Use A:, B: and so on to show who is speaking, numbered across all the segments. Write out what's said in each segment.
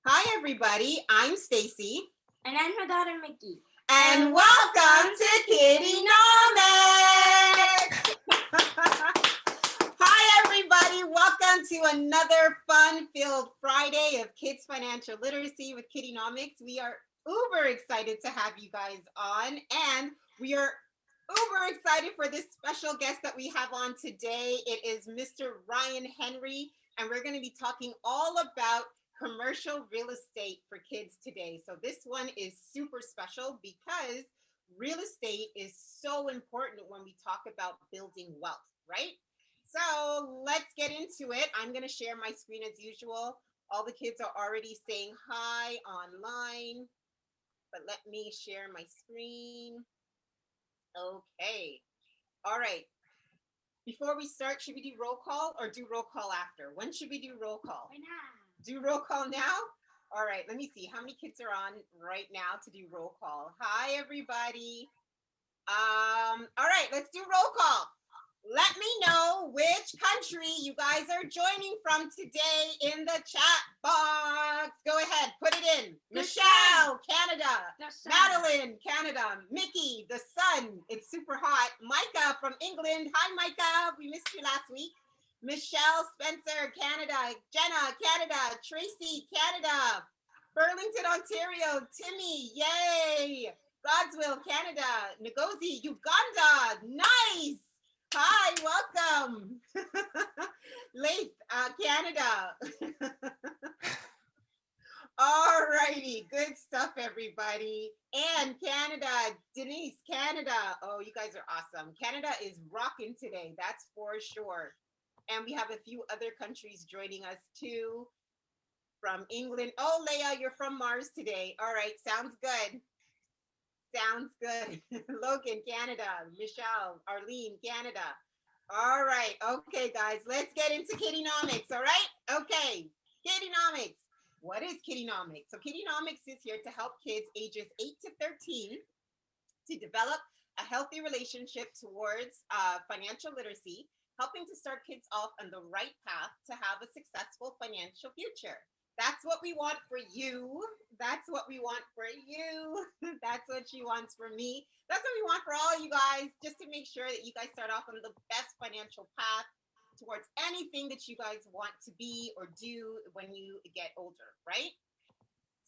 A: Hi, everybody. I'm Stacy.
B: And I'm her daughter, Mickey.
A: And welcome to KiddieNomics! Hi, everybody. Welcome to another fun-filled Friday of Kids Financial Literacy with KiddieNomics. We are uber excited to have you guys on, and we are uber excited for this special guest that we have on today. It is Mr. Ryan Henry, and we're going to be talking all about commercial real estate for kids today. So this one is super special because real estate is so important when we talk about building wealth, right? So let's get into it. I'm going to share my screen as usual. All the kids are already saying hi online, but let me share my screen. Okay. All right. Before we start, should we do roll call or do roll call after? When should we do roll call?
B: Why not?
A: Do roll call now? All right, let me see how many kids are on right now to do roll call. Hi, everybody. All right, let's do roll call. Let me know which country you guys are joining from today in the chat box. Go ahead, put it in. Michelle, Canada. Madeline, Canada. Mickey, the sun. It's super hot. Micah from England. Hi, Micah. We missed you last week. Michelle, Spencer, Canada. Jenna, Canada. Tracy, Canada. Burlington, Ontario. Timmy, yay. Godswill, Canada. Ngozi, Uganda. Nice. Hi, welcome. Leith, Canada. All righty, good stuff, everybody. And Canada, Denise, Canada. Oh, you guys are awesome. Canada is rocking today, that's for sure. And we have a few other countries joining us too. From England. Oh, Leah, you're from Mars today. All right, sounds good. Sounds good. Logan, Canada. Michelle, Arlene, Canada. All right. Okay, guys, let's get into KiddieNomics. All right. Okay. KiddieNomics. What is KiddieNomics? So KiddieNomics is here to help kids ages 8 to 13 to develop a healthy relationship towards financial literacy, helping to start kids off on the right path to have a successful financial future. That's what we want for you. That's what we want for you. That's what she wants for me. That's what we want for all you guys, just to make sure that you guys start off on the best financial path towards anything that you guys want to be or do when you get older, right?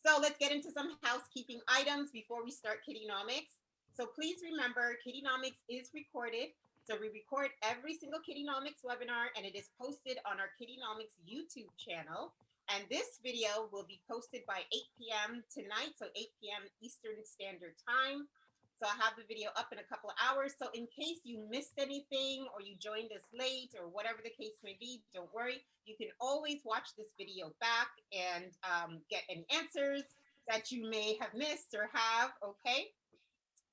A: So let's get into some housekeeping items before we start KiddieNomics. So please remember, KiddieNomics is recorded. So we record every single KiddieNomics webinar, and it is posted on our KiddieNomics YouTube channel. And this video will be posted by 8 p.m. tonight, so 8 p.m. Eastern Standard Time. So I have the video up in a couple of hours. So in case you missed anything or you joined us late or whatever the case may be, don't worry. You can always watch this video back and get any answers that you may have missed or have, okay?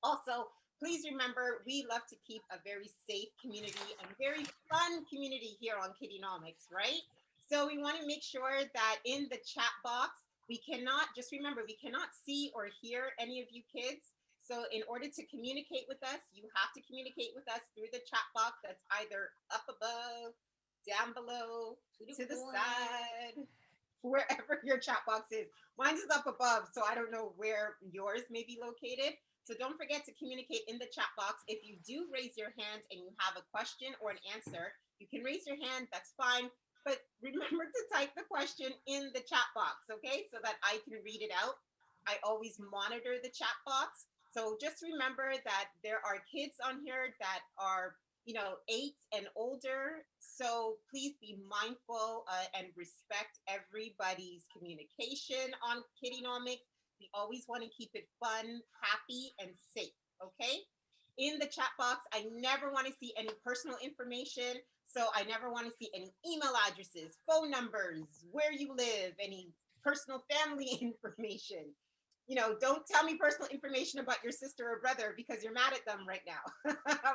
A: Also, please remember, we love to keep a very safe community and very fun community here on KiddieNomics, right? So we want to make sure that in the chat box, we cannot, just remember, we cannot see or hear any of you kids. So in order to communicate with us, you have to communicate with us through the chat box that's either up above, down below, to the side, wherever your chat box is. Mine is up above, so I don't know where yours may be located. So don't forget to communicate in the chat box. If you do raise your hand and you have a question or an answer, you can raise your hand, that's fine. But remember to type the question in the chat box, okay? So that I can read it out. I always monitor the chat box. So just remember that there are kids on here that are, 8 and older. So please be mindful and respect everybody's communication on KiddieNomics. We always want to keep it fun, happy, and safe, okay? In the chat box, I never want to see any personal information. So I never want to see any email addresses, phone numbers, where you live, any personal family information. Don't tell me personal information about your sister or brother because you're mad at them right now,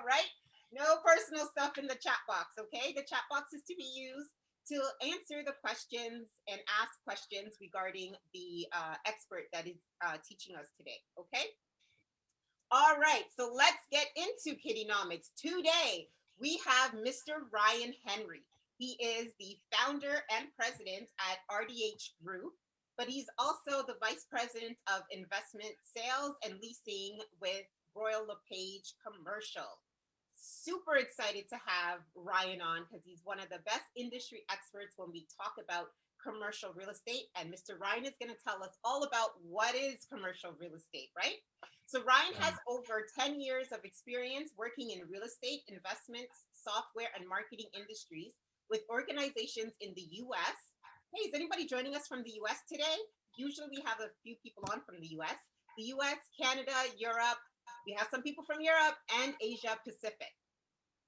A: right? No personal stuff in the chat box, okay? The chat box is to be used to answer the questions and ask questions regarding the expert that is teaching us today, okay? All right, so let's get into KiddieNomics. Today, we have Mr. Ryan Henry. He is the founder and president at RDH Group, but he's also the Vice President of Investment Sales and Leasing with Royal LePage Commercial. Super excited to have Ryan on because he's one of the best industry experts when we talk about commercial real estate. And Mr. Ryan is going to tell us all about what is commercial real estate, right? So Ryan has over 10 years of experience working in real estate, investments, software, and marketing industries with organizations in the US. Hey, is anybody joining us from the US today? Usually we have a few people on from the US. The US, Canada, Europe. We have some people from Europe and Asia Pacific.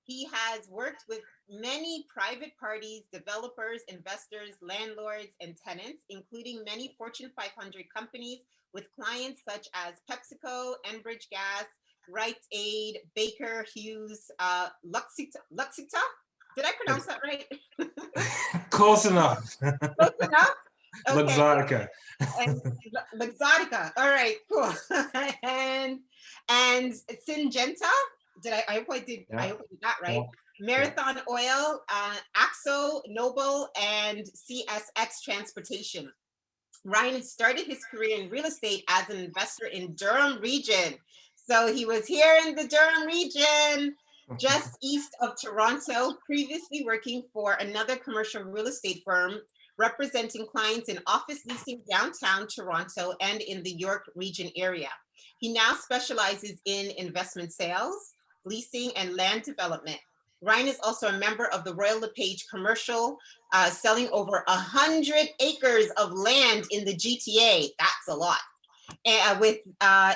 A: He has worked with many private parties, developers, investors, landlords, and tenants, including many Fortune 500 companies with clients such as PepsiCo, Enbridge Gas, Rite Aid, Baker, Hughes, Luxottica. Did I pronounce that right?
C: Close enough.
A: Close enough? Okay.
C: Luxottica.
A: Luxottica. All right, cool. and Syngenta. I hope I did. Yeah. I hope I did that right. Yeah. Marathon Oil, Akzo, Nobel, and CSX Transportation. Ryan started his career in real estate as an investor in Durham region. So he was here in the Durham region, just east of Toronto, previously working for another commercial real estate firm representing clients in office leasing downtown Toronto and in the York region area. He now specializes in investment sales, leasing, and land development. Ryan is also a member of the Royal LePage Commercial, selling over 100 acres of land in the GTA. That's a lot. With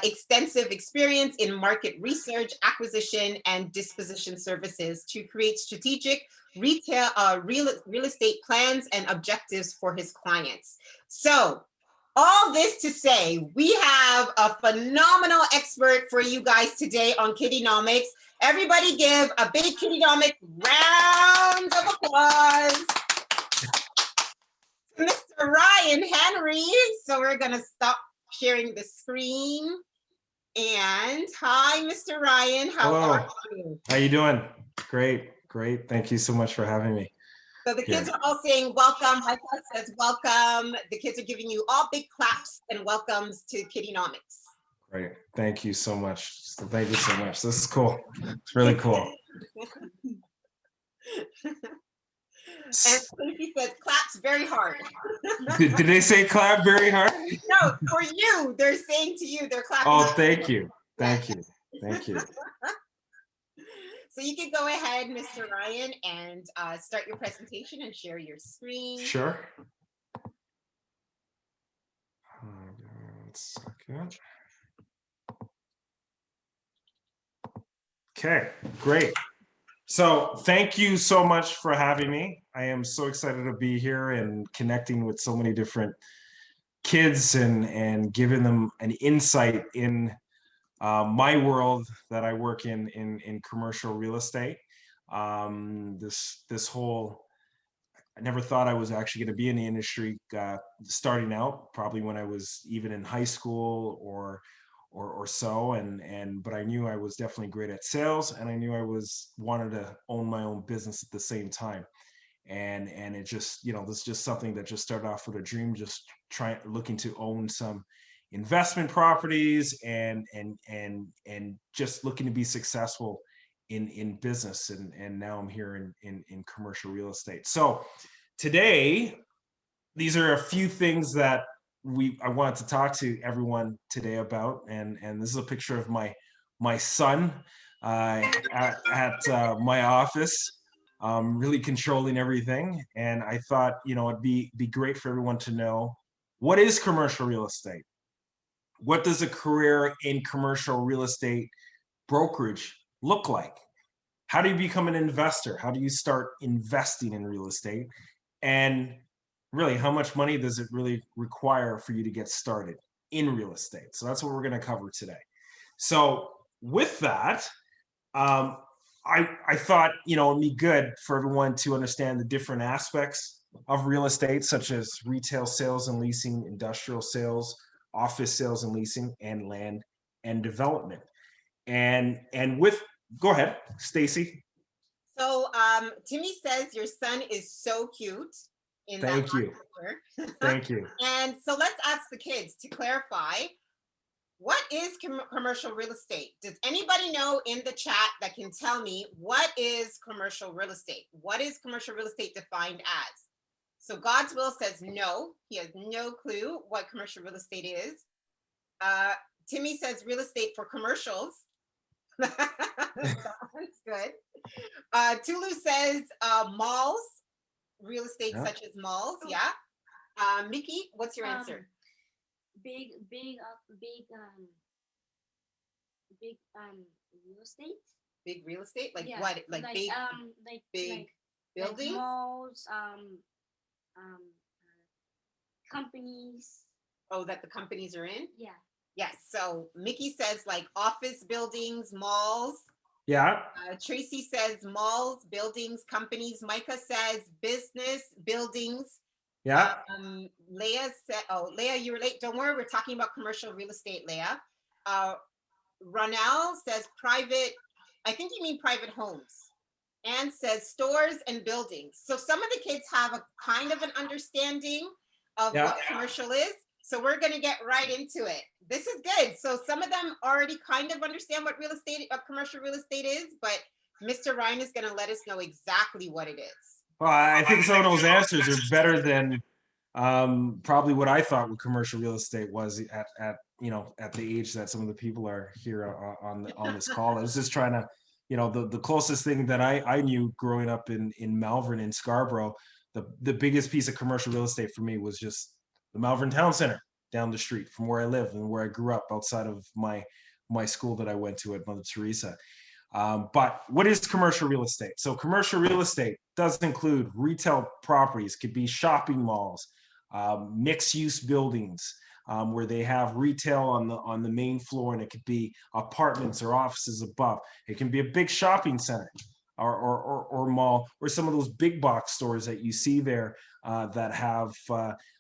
A: extensive experience in market research, acquisition, and disposition services to create strategic retail real estate plans and objectives for his clients. So all this to say, we have a phenomenal expert for you guys today on KiddieNomics. Everybody give a big KiddieNomic round of applause to Mr. Ryan Henry. So we're gonna stop sharing the screen. And hi, Mr. Ryan, how are you?
C: How you doing? Great, great. Thank you so much for having me.
A: So the kids are all saying welcome. My class says welcome. The kids are giving you all big claps and welcomes to KiddieNomics.
C: Great. Thank you so much. So thank you so much. This is cool. It's really cool.
A: And Stacey says claps very hard.
C: Did they say clap very hard?
A: No, for you. They're saying to you, they're clapping.
C: Oh, thank you. Thank you. Thank you.
A: So you can go ahead, Mr. Ryan, and start your presentation and share your screen.
C: Sure. 1 second. Okay, great. So thank you so much for having me. I am so excited to be here and connecting with so many different kids and giving them an insight in my world that I work in commercial real estate. This whole, I never thought I was actually going to be in the industry starting out, probably when I was even in high school or so, but I knew I was definitely great at sales, and I knew I wanted to own my own business at the same time. And it just, this is just something that just started off with a dream, just looking to own some investment properties and just looking to be successful in business. And now I'm here in commercial real estate. So today, these are a few things that I wanted to talk to everyone today about, and this is a picture of my son at my office, really controlling everything. And I thought, it'd be great for everyone to know, what is commercial real estate? What does a career in commercial real estate brokerage look like? How do you become an investor? How do you start investing in real estate? And really, how much money does it really require for you to get started in real estate? So that's what we're going to cover today. So with that, I thought, it'd be good for everyone to understand the different aspects of real estate, such as retail sales and leasing, industrial sales, office sales and leasing, and land and development. Go ahead, Stacy.
A: So Timmy says your son is so cute.
C: Thank you.
A: answer.
C: Thank you.
A: And so let's ask the kids to clarify, what is commercial real estate? Does anybody know in the chat that can tell me what is commercial real estate? What is commercial real estate defined as? So God's Will says no. He has no clue what commercial real estate is. Timmy says real estate for commercials. That one's good. Tulu says malls, real estate
C: Yeah.
A: such as malls. Yeah. Mickey, what's your answer?
B: Big real estate.
A: Big real estate, like
B: Yeah,
A: what? Like big, big
B: like
A: buildings.
B: malls, companies.
A: Oh, that the companies are in.
B: Yeah.
A: Yes. So Mickey says like office buildings, malls.
C: Yeah.
A: Tracy says malls, buildings, companies. Micah says business, buildings.
C: Yeah.
A: Leah said, oh, Leah, you were late. Don't worry, we're talking about commercial real estate, Leah. Ronell says private, I think you mean private homes. Anne says stores and buildings. So some of the kids have a kind of an understanding of what commercial is. So we're going to get right into it. This is good. So some of them already kind of understand what real estate, commercial real estate is, but Mr. Ryan is going to let us know exactly what it is.
C: Well, I think some of those answers are better than probably what I thought what commercial real estate was at the age that some of the people are here on this call. I was just trying to, the closest thing that I knew growing up in Malvern in Scarborough, the biggest piece of commercial real estate for me was just the Malvern Town Center down the street from where I live and where I grew up outside of my school that I went to at Mother Teresa. But what is commercial real estate? So commercial real estate does include retail properties, could be shopping malls, mixed use buildings, where they have retail on the main floor, and it could be apartments or offices above. It can be a big shopping center or mall, or some of those big box stores that you see there that have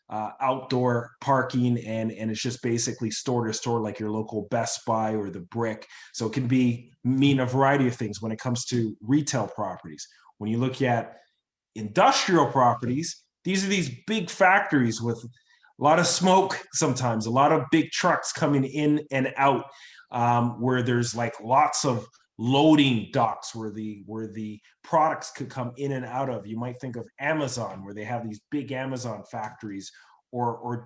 C: outdoor parking, and it's just basically store to store, like your local Best Buy or the Brick. So it can mean a variety of things when it comes to retail properties. When you look at industrial properties, these are these big factories with a lot of smoke, sometimes a lot of big trucks coming in and out, where there's like lots of loading docks where the products could come in and out of. You might think of Amazon, where they have these big Amazon factories or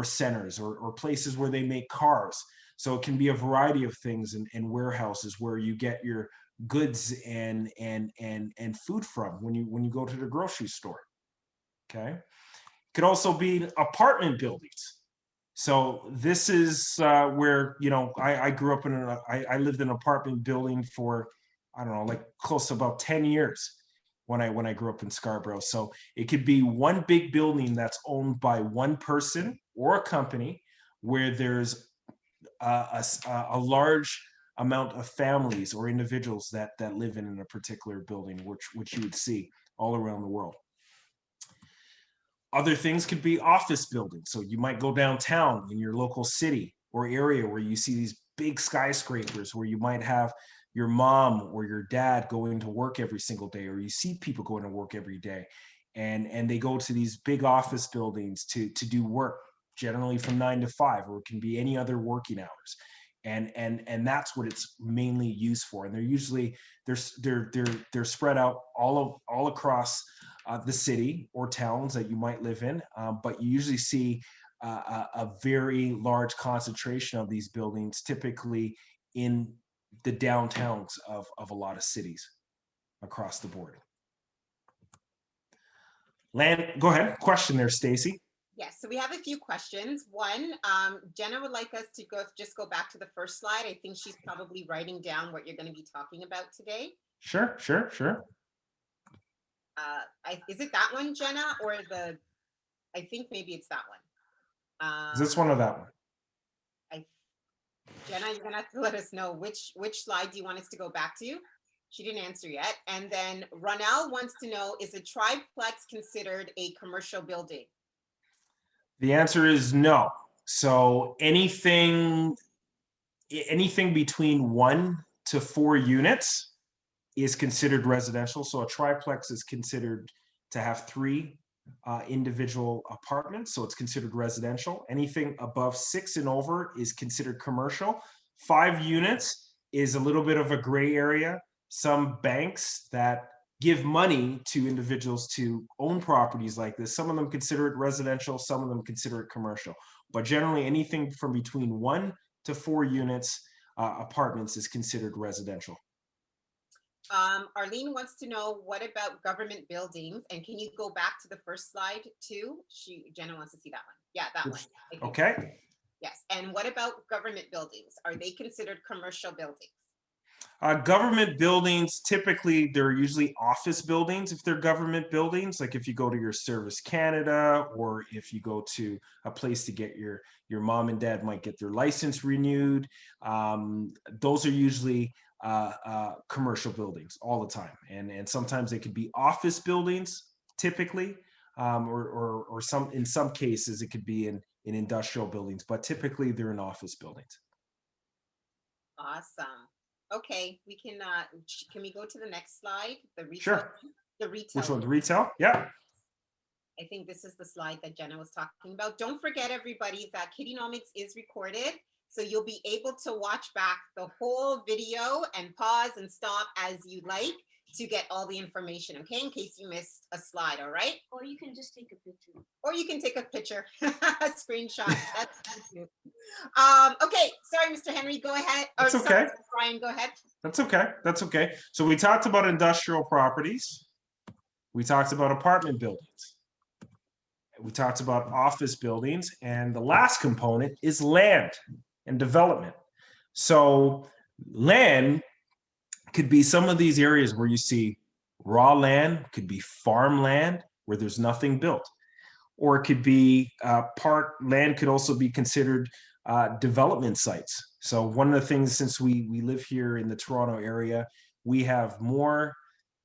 C: centers or places where they make cars. So it can be a variety of things, and warehouses where you get your goods and food from when you go to the grocery store. Okay. It could also be apartment buildings. So this is where, I grew up I lived in an apartment building for, I don't know, like close to about 10 years when I grew up in Scarborough. So it could be one big building that's owned by one person or a company, where there's a large amount of families or individuals that live in a particular building, which you would see all around the world. Other things could be office buildings. So you might go downtown in your local city or area where you see these big skyscrapers, where you might have your mom or your dad going to work every single day, or you see people going to work every day, and they go to these big office buildings to do work, generally from 9 to 5, or it can be any other working hours. And that's what it's mainly used for. And they're usually they're spread out all across the city or towns that you might live in, but you usually see a very large concentration of these buildings, typically in the downtowns of a lot of cities across the board. Go ahead. Question there, Stacy.
A: Yes, so we have a few questions. One, Jenna would like us to just go back to the first slide. I think she's probably writing down what you're going to be talking about today.
C: Sure.
A: Is it that one, Jenna, or I think maybe it's that one.
C: Is this one or that one?
A: Jenna, you're going to have to let us know which slide do you want us to go back to? She didn't answer yet. And then Ronell wants to know, is a triplex considered a commercial building?
C: The answer is no. So anything between 1 to 4 units is considered residential. So a triplex is considered to have 3 individual apartments, so it's considered residential. Anything above 6 and over is considered commercial. 5 units is a little bit of a gray area. Some banks that give money to individuals to own properties like this, some of them consider it residential, some of them consider it commercial. But generally, anything from between 1 to 4 units apartments is considered residential.
A: Arlene wants to know, what about government buildings? And can you go back to the first slide too? Jenna wants to see that one. Yeah, that one.
C: Okay.
A: Yes. And what about government buildings? Are they considered commercial buildings?
C: Government buildings, typically, they're usually office buildings if they're government buildings. Like if you go to your Service Canada, or if you go to a place to get your mom and dad might get their license renewed. Those are usually commercial buildings all the time. And sometimes they could be office buildings, typically, or in some cases, it could be in industrial buildings, but typically they're in office buildings.
A: Awesome. Okay, we can we go to the next slide? The retail.
C: Sure.
A: The retail.
C: Which one? The retail? Yeah.
A: I think this is the slide that Jenna was talking about. Don't forget, everybody, that KiddieNomics is recorded, so you'll be able to watch back the whole video and pause and stop as you like to get all the information, okay, in case you missed a slide, all right?
B: Or you can just take a picture.
A: Or you can take a picture, a screenshot. That's cute. Okay, sorry, Mr. Henry, go ahead.
C: That's okay.
A: Sorry, Brian, go ahead.
C: That's okay. That's okay. So we talked about industrial properties. We talked about apartment buildings. We talked about office buildings. And the last component is land and development. So land could be some of these areas where you see raw land, could be farmland where there's nothing built, or it could be part land could also be considered development sites. So one of the things, since we live here in the Toronto area, we have more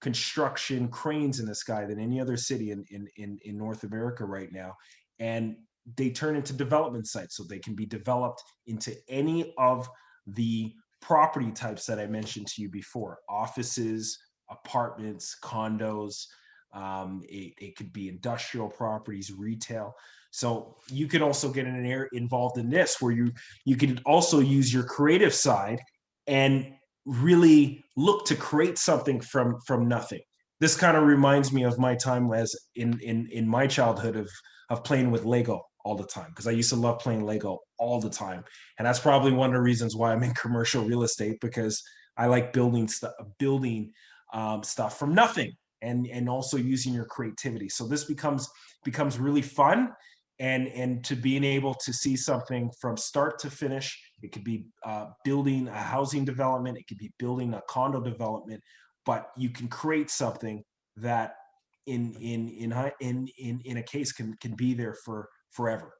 C: construction cranes in the sky than any other city in North America right now. And they turn into development sites, so they can be developed into any of the property types that I mentioned to you before: offices, apartments, condos. It could be industrial properties, retail. So you could also get in an area involved in this, where you could also use your creative side and really look to create something from nothing. This kind of reminds me of my time as in my childhood of playing with Lego all the time, because I used to love playing Lego all the time. And that's probably one of the reasons why I'm in commercial real estate, because I like building stuff from nothing, and also using your creativity. So this becomes really fun, and to being able to see something from start to finish. It could be building a housing development, it could be building a condo development, but you can create something that in a case can be there for forever.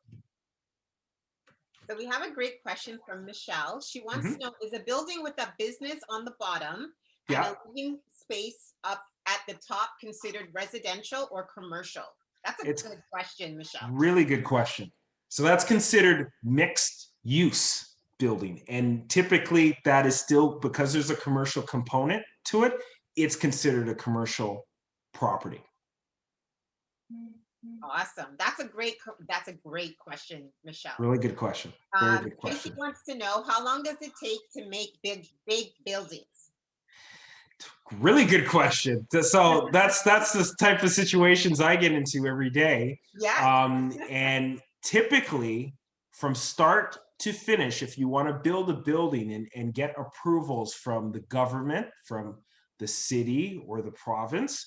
A: So we have a great question from Michelle. She wants to know, is a building with a business on the bottom and a living space up at the top considered residential or commercial? That's a good question, Michelle. Really good question.
C: So that's considered mixed use building. And typically that is still, because there's a commercial component to it, it's considered a commercial property.
A: Awesome. That's a great question, Michelle.
C: Really good question. Very good question.
A: Tracy wants to know, how long does it take to make big buildings?
C: Really good question. So that's the type of situations I get into every day.
A: Yeah.
C: And typically from start to finish, if you want to build a building and get approvals from the government, from the city or the province,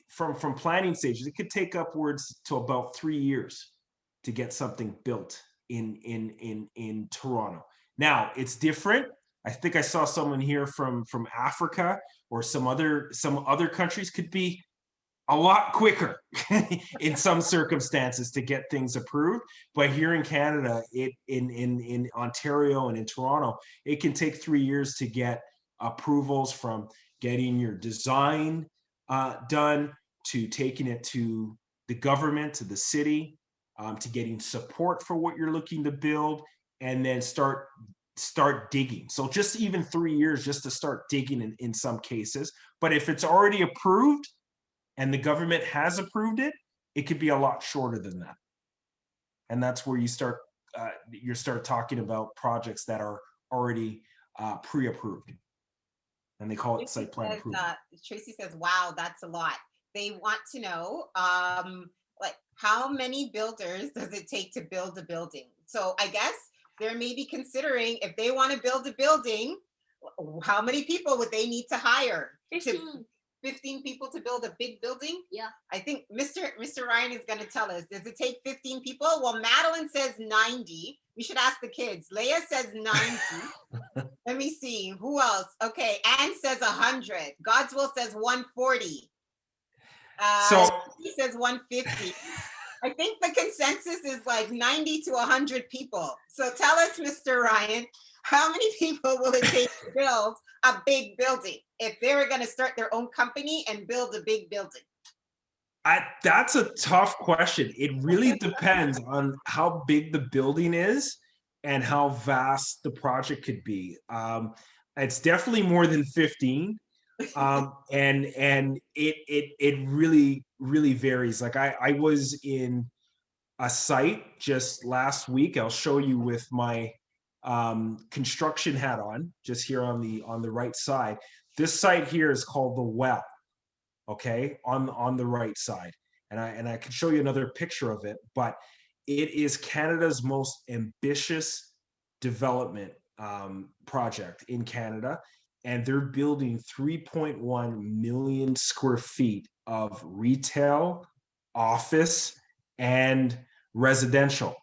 C: from planning stages, it could take upwards to about 3 years to get something built in Toronto. Now it's different. I think I saw someone here from Africa or some other countries could be a lot quicker in some circumstances to get things approved. But here in Canada, in Ontario and in Toronto, it can take 3 years to get approvals, from getting your design done, to taking it to the government, to the city, to getting support for what you're looking to build, and then start digging. So just even 3 years just to start digging in some cases. But if it's already approved, and the government has approved it, it could be a lot shorter than that. And that's where you start talking about projects that are already pre-approved, and they call it site plan approval.
A: Tracy says, wow, that's a lot. They want to know, like, how many builders does it take to build a building? So I guess they're maybe considering, if they want to build a building, how many people would they need to hire? 15 people to build a big building?
B: Yeah.
A: I think Mr. Ryan is going to tell us. Does it take 15 people? Well, Madeline says 90. We should ask the kids. Leah says 90. Let me see. Who else? Okay. Anne says 100. Godswill says 140.
C: So
A: he says 150. I think the consensus is like 90 to 100 people. So tell us, Mr. Ryan, how many people will it take to build a big building if they were going to start their own company and build a big building?
C: That's a tough question. It really depends on how big the building is and how vast the project could be. It's definitely more than 15. And it really varies. Like I was in a site just last week. I'll show you with my construction hat on, just here on the right side. This site here is called the Well, okay, on the right side, and I can show you another picture of it, but it is Canada's most ambitious development project in Canada, and they're building 3.1 million square feet of retail, office, and residential.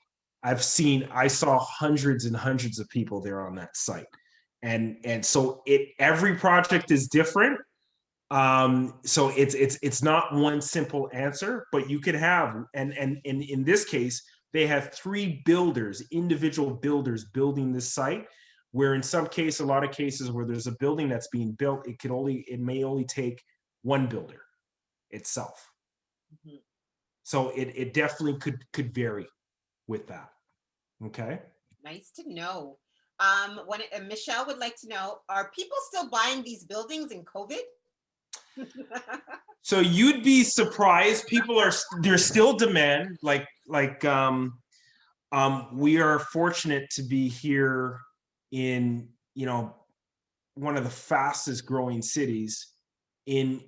C: I saw hundreds and hundreds of people there on that site. And so every project is different. So it's not one simple answer, but you could have, and in this case, they have 3 builders, individual builders building this site, where in some case, a lot of cases where there's a building that's being built, it may only take one builder itself. Mm-hmm. So it definitely could vary with that. Okay.
A: Nice to know. Michelle would like to know, are people still buying these buildings in COVID?
C: So you'd be surprised. There's still demand. We are fortunate to be here in, one of the fastest growing cities in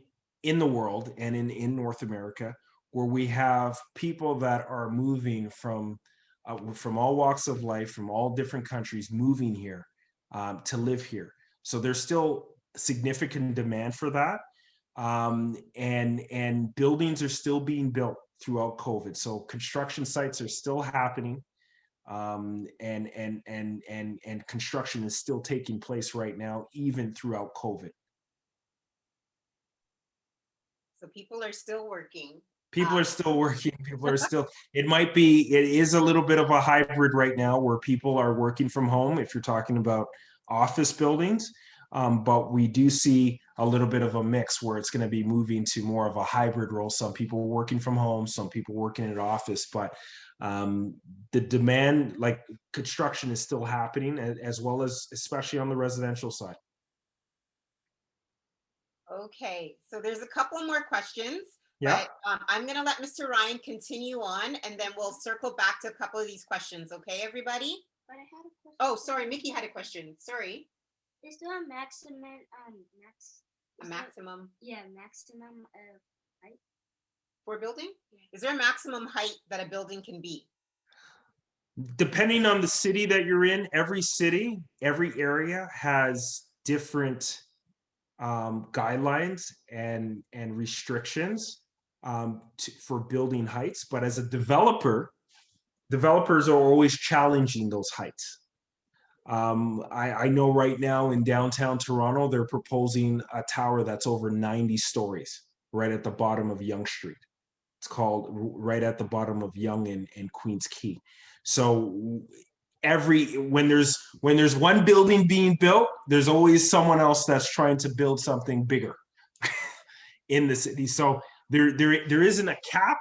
C: the world and in North America, where we have people that are moving from all walks of life, from all different countries, moving here to live here. So there's still significant demand for that. And buildings are still being built throughout COVID. So construction sites are still happening. And construction is still taking place right now, even throughout COVID.
A: So people are still working.
C: People are still working. People are still, it is a little bit of a hybrid right now where people are working from home, if you're talking about office buildings. But we do see a little bit of a mix where it's going to be moving to more of a hybrid role. Some people working from home, some people working in an office, but the demand, like construction, is still happening, as well as especially on the residential side.
A: Okay, so there's a couple more questions.
C: Yeah.
A: But I'm going to let Mr. Ryan continue on, and then we'll circle back to a couple of these questions. Okay, everybody?
B: But I had a question.
A: Oh, sorry, Mickey had a question. Sorry.
B: Is there a maximum
A: maximum
B: height
A: for a building? Yeah. Is there a maximum height that a building can be?
C: Depending on the city that you're in, every city, every area has different guidelines and restrictions for building heights. But as a developers are always challenging those heights. I know right now in downtown Toronto, they're proposing a tower that's over 90 stories right at the bottom of Yonge Street. It's called right at the bottom of Yonge and Queens Quay. So when there's one building being built, there's always someone else that's trying to build something bigger in the city. So there isn't a cap,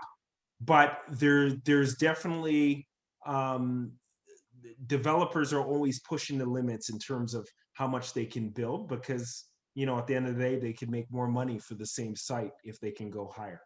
C: but there's definitely developers are always pushing the limits in terms of how much they can build, because at the end of the day, they could make more money for the same site if they can go higher.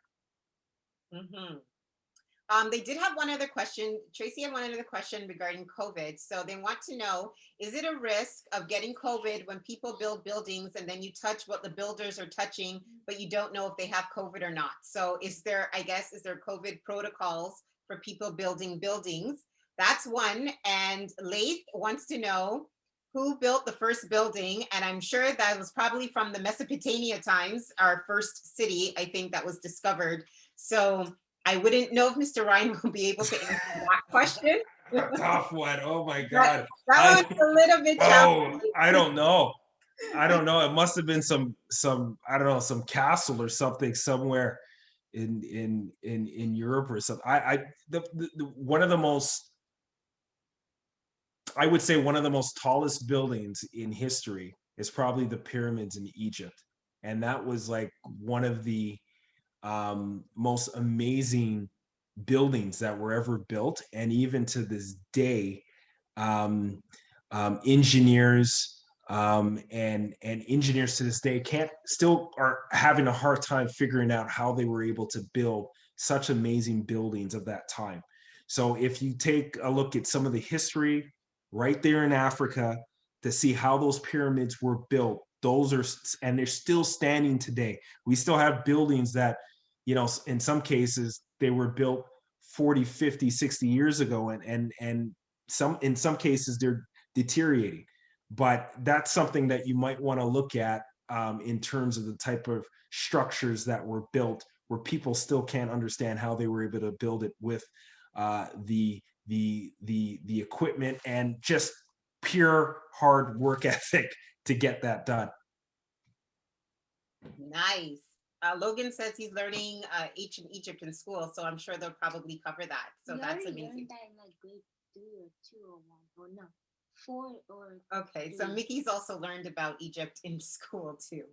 A: They did have one other question. Tracy had one other question regarding COVID. So they want to know, is it a risk of getting COVID when people build buildings and then you touch what the builders are touching, but you don't know if they have COVID or not? So is there COVID protocols for people building buildings? That's one. And Laith wants to know who built the first building. And I'm sure that was probably from the Mesopotamia times, our first city, I think, that was discovered. So I wouldn't know if Mr. Ryan will be able to answer that question.
C: Tough one. Oh my God.
A: That one's a little bit challenging.
C: I don't know. It must have been some I don't know, some castle or something somewhere in Europe or something. One of the most, I would say one of the most tallest buildings in history is probably the pyramids in Egypt. And that was like one of the most amazing buildings that were ever built. And even to this day, engineers and engineers to this day still are having a hard time figuring out how they were able to build such amazing buildings of that time. So if you take a look at some of the history right there in Africa to see how those pyramids were built, and they're still standing today. We still have buildings that, in some cases they were built 40, 50, 60 years ago, and in some cases they're deteriorating. But that's something that you might want to look at in terms of the type of structures that were built, where people still can't understand how they were able to build it with the equipment and just pure hard work ethic to get that done.
A: Nice. Logan says he's learning ancient Egypt in school, so I'm sure they'll probably cover that. So that's amazing.
B: That in like grade 3 or 2 or 1 or no 4 or.
A: Okay, so Mickey's also learned about Egypt in school too.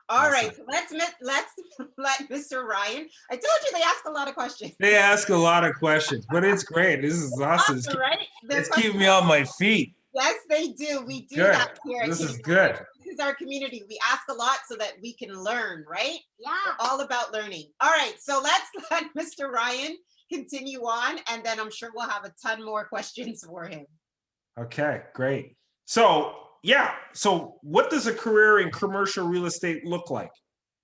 A: All right, so let's let Mr. Ryan. I told you they ask a lot of questions.
C: They ask a lot of questions, but it's great. This is awesome.
A: Right?
C: It's keeping me on my feet.
A: Yes, they do. We do that here.
C: This is good.
A: This is our community. We ask a lot so that we can learn, right?
B: Yeah.
A: We're all about learning. All right, so let's let Mr. Ryan continue on, and then I'm sure we'll have a ton more questions for him.
C: Okay, great. So what does a career in commercial real estate look like?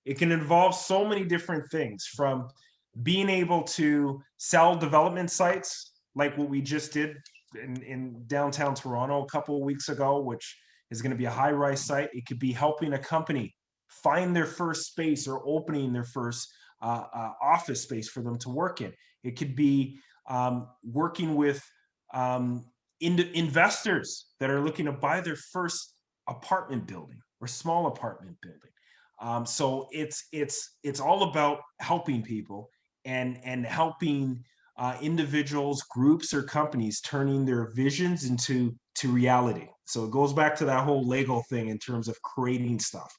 C: It can involve so many different things, from being able to sell development sites like what we just did in downtown Toronto a couple of weeks ago, which is going to be a high-rise site. It could be helping a company find their first space or opening their first office space for them to work in. It could be working with investors that are looking to buy their first apartment building or small apartment building. So it's all about helping people and helping individuals, groups, or companies turning their visions into reality. So it goes back to that whole Lego thing in terms of creating stuff,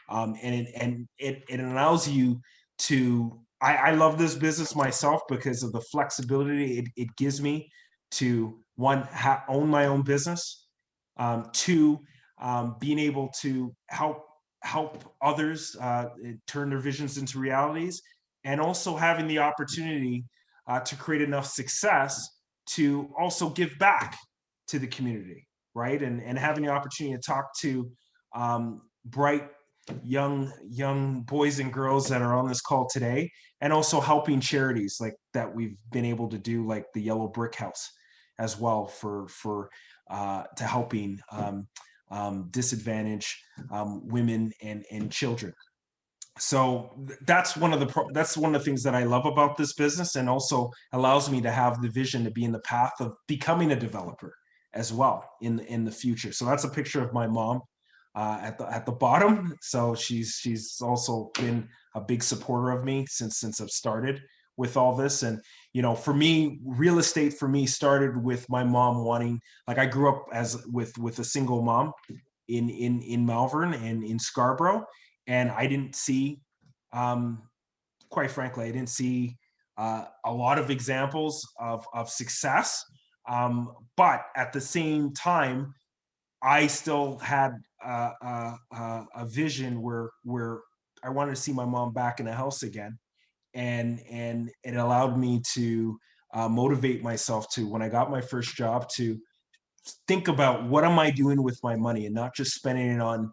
C: and it allows you to. I love this business myself because of the flexibility it gives me to, one, own my own business, two, being able to help others turn their visions into realities, and also having the opportunity to create enough success to also give back to the community, right? And having the opportunity to talk to bright young boys and girls that are on this call today, and also helping charities like that we've been able to do, like the Yellow Brick House as well, for to helping disadvantaged women and children. So that's one of the things that I love about this business, and also allows me to have the vision to be in the path of becoming a developer as well in the future. So that's a picture of my mom at the bottom. So she's also been a big supporter of me since I've started with all this. And for me, real estate for me started with my mom wanting, like, I grew up with a single mom in Malvern and in Scarborough, and I didn't see, quite frankly, I didn't see a lot of examples of success. But at the same time, I still had a vision where I wanted to see my mom back in the house again, and it allowed me to motivate myself to, when I got my first job, to think about what am I doing with my money and not just spending it on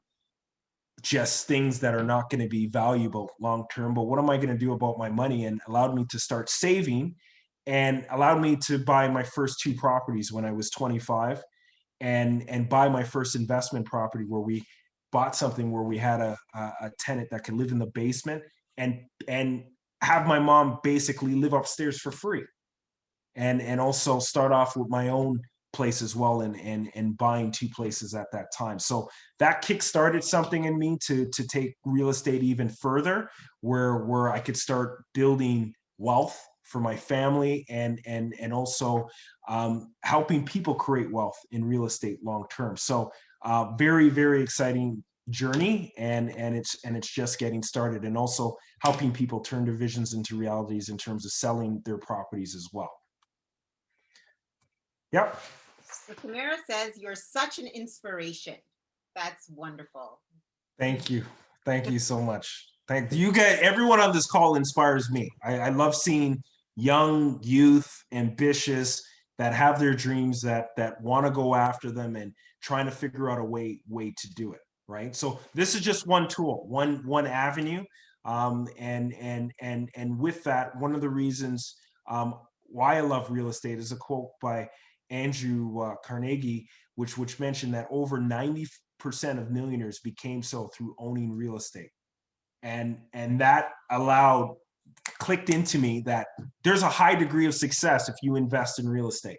C: just things that are not going to be valuable long term, but what am I going to do about my money, and allowed me to start saving, and allowed me to buy my first 2 properties when I was 25, and buy my first investment property where we bought something where we had a tenant that could live in the basement, and have my mom basically live upstairs for free, and also start off with my own place as well, and buying 2 places at that time. So that kick-started something in me to take real estate even further, where I could start building wealth for my family, and also helping people create wealth in real estate long term. So very, very exciting journey, and it's just getting started, and also helping people turn their visions into realities in terms of selling their properties as well. Yep.
A: So Tamara says, you're such an inspiration. That's wonderful.
C: Thank you. Thank you so much. Thank you guys. Everyone on this call inspires me. I love seeing young youth, ambitious, that have their dreams, that want to go after them, and trying to figure out a way to do it. Right. So this is just one tool, one avenue. And with that, one of the reasons why I love real estate is a quote by Andrew Carnegie, which mentioned that over 90% of millionaires became so through owning real estate. And that clicked into me that there's a high degree of success if you invest in real estate,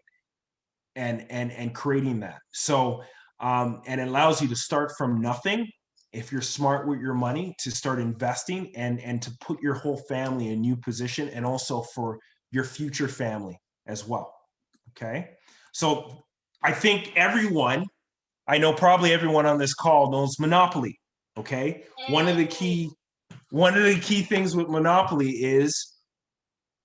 C: and creating that. So and it allows you to start from nothing, if you're smart with your money, to start investing, and to put your whole family in a new position, and also for your future family as well. Okay. So I think I know probably everyone on this call knows Monopoly. Okay. One of the key things with Monopoly is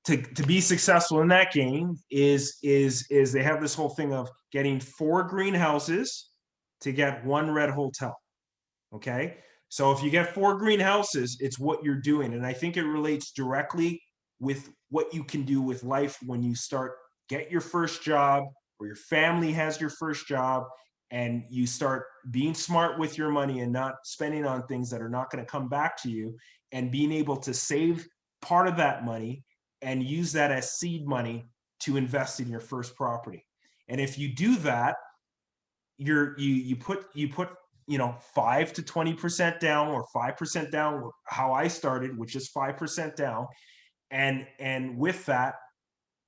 C: to be successful in that game is they have this whole thing of getting 4 greenhouses to get 1 red hotel. Okay. So if you get 4 greenhouses, it's what you're doing. And I think it relates directly with what you can do with life when you get your first job, or your family has your first job, and you start being smart with your money and not spending on things that are not going to come back to you, and being able to save part of that money and use that as seed money to invest in your first property. And if you do that, you put 5 to 20% down, or 5% down, how I started, which is 5% down. And with that,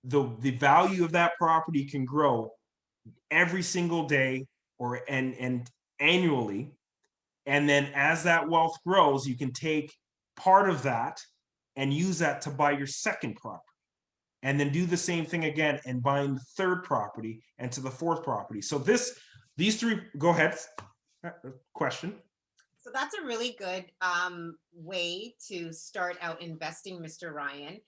C: the value of that property can grow every single day, and annually. And then as that wealth grows, you can take part of that and use that to buy your second property, and then do the same thing again and buying the third property, and to the fourth property. So these 3, go ahead. Question.
A: So that's a really good way to start out investing, Mr. Ryan.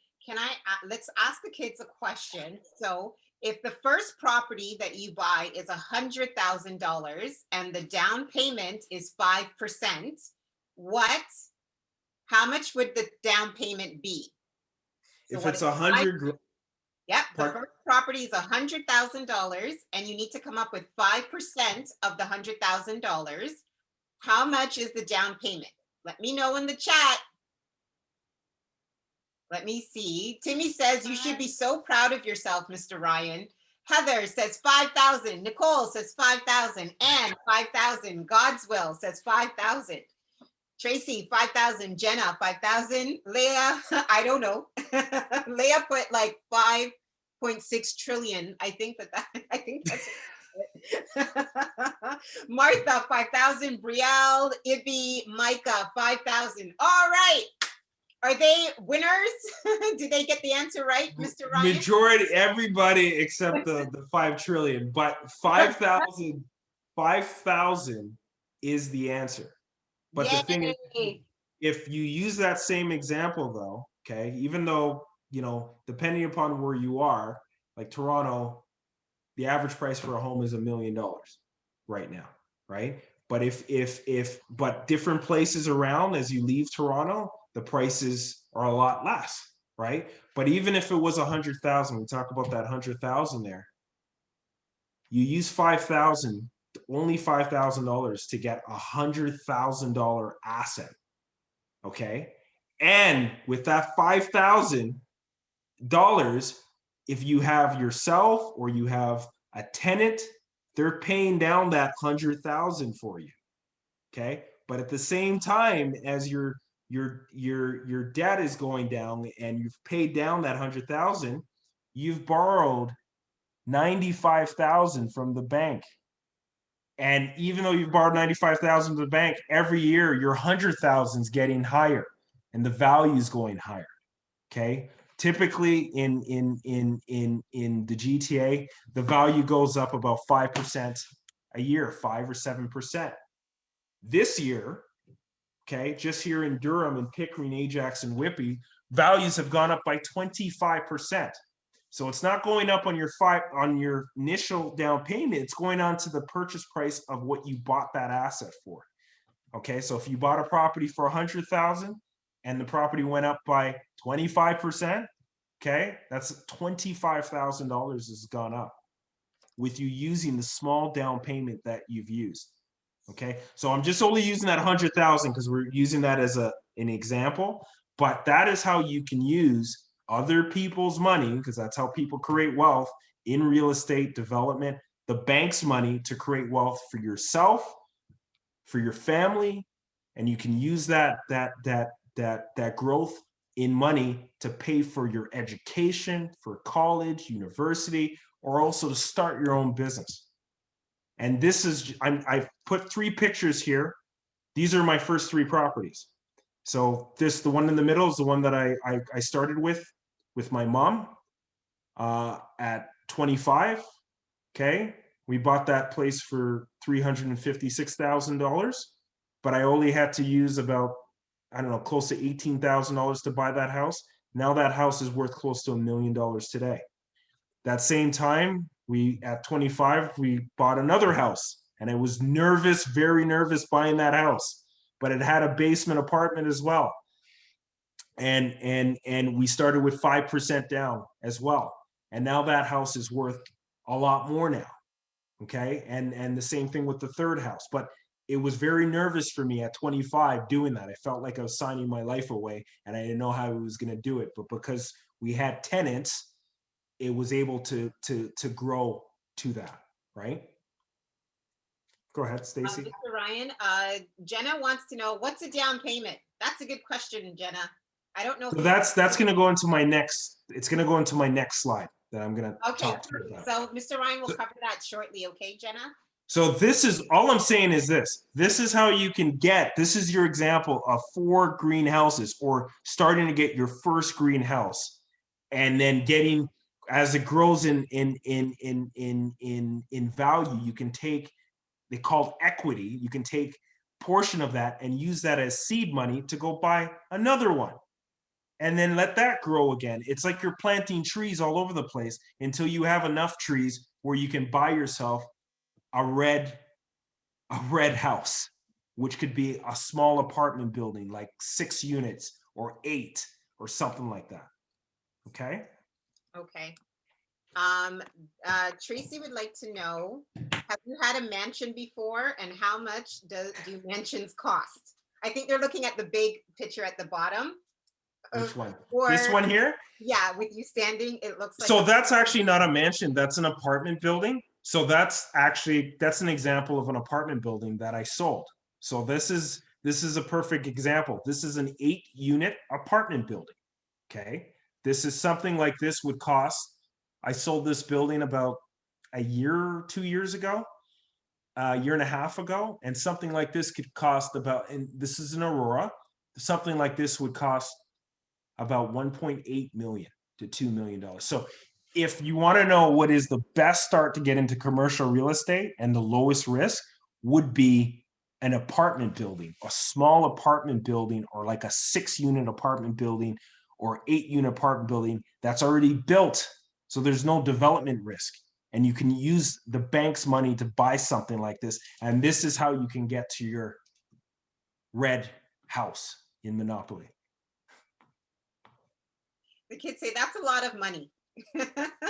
A: Let's ask the kids a question. So if the first property that you buy is $100,000 and the down payment is 5%, how much would the down payment be? So
C: if it's 100,
A: yep, the first property is $100,000 and you need to come up with 5% of the $100,000. How much is the down payment? Let me know in the chat. Let me see. Timmy says you should be so proud of yourself, Mr. Ryan. Heather says 5,000. Nicole says 5,000. Anne, 5,000. Godswill says 5,000. Tracy, 5,000. Jenna, 5,000. Leah, I don't know. Leah put like 5.6 trillion. I think that's Martha, 5,000. Brielle, Ibby, Micah, 5,000. All right. Are they winners? Did they get the answer right, Mr. Ryan?
C: Majority, everybody except the 5 trillion, but 5,000 is the answer. But
A: Yay.
C: the thing is, if you use that same example though, okay, even though, depending upon where you are, like Toronto, the average price for a home is $1 million right now, right? But but different places around, as you leave Toronto, the prices are a lot less, right? But even if it was 100,000, we talk about that 100,000 there. You use 5,000, only $5,000 to get $100,000 asset, okay? And with that $5,000, if you have yourself or you have a tenant, they're paying down that 100,000 for you, okay? But at the same time as your debt is going down and you've paid down that 100,000, you've borrowed 95,000 from the bank. And even though you've borrowed 95,000 from the bank, every year your 100,000 is getting higher and the value is going higher. Okay. Typically in the GTA, the value goes up about 5% a year, 5 or 7%. This year, okay, just here in Durham and Pickering, Ajax, and Whitby, values have gone up by 25%. So it's not going up on your initial down payment, it's going on to the purchase price of what you bought that asset for. Okay, so if you bought a property for 100,000 and the property went up by 25%, okay, that's $25,000 has gone up with you using the small down payment that you've used. Okay, so I'm just only using that 100,000 because we're using that as an example, but that is how you can use other people's money, because that's how people create wealth in real estate development, the bank's money to create wealth for yourself, for your family, and you can use that growth in money to pay for your education, for college, university, or also to start your own business. And this is, I've put 3 pictures here. These are my first 3 properties. So the one in the middle is the one that I started with my mom at 25. Okay. We bought that place for $356,000, but I only had to use about, I don't know, close to $18,000 to buy that house. Now that house is worth close to $1 million today. That same time, at 25, we bought another house, and I was nervous, very nervous buying that house, but it had a basement apartment as well. And we started with 5% down as well. And now that house is worth a lot more now. Okay. And the same thing with the third house, but it was very nervous for me at 25 doing that. I felt like I was signing my life away and I didn't know how I was going to do it. But because we had tenants, it was able to grow to that, right? Go ahead, Stacy.
A: Mr. Ryan, Jenna wants to know, what's a down payment? That's a good question, Jenna. I don't know.
C: So that's going to go into my next, it's going to go into my next slide that I'm going to talk to you about.
A: So Mr. Ryan will cover that shortly. Okay, Jenna?
C: So this is, all I'm saying is this is how you can get, this is your example of 4 greenhouses, or starting to get your first greenhouse, and then getting, as it grows in value, you can take, they call equity, you can take portion of that and use that as seed money to go buy another one, and then let that grow again. It's like you're planting trees all over the place until you have enough trees where you can buy yourself a red house, which could be a small apartment building, like 6 units or 8 or something like that. Okay.
A: Okay. Tracy would like to know, have you had a mansion before, and how much do mansions cost? I think they're looking at the big picture at the bottom.
C: Which one? This one here?
A: Yeah, with you standing, it looks like.
C: So that's actually not a mansion, that's an apartment building. So that's an example of an apartment building that I sold. So this is a perfect example. This is an 8-unit apartment building. Okay. This is something like this would cost, I sold this building about a year, 2 years ago, a year and a half ago. And something like this could cost about, and this is in Aurora, something like this would cost about 1.8 million to $2 million. So if you want to know what is the best start to get into commercial real estate and the lowest risk, would be an apartment building, a small apartment building, or like a 6-unit apartment building or 8-unit apartment building that's already built. So there's no development risk. and you can use the bank's money to buy something like this. And this is how you can get to your red house in Monopoly.
A: The kids say that's a lot of money.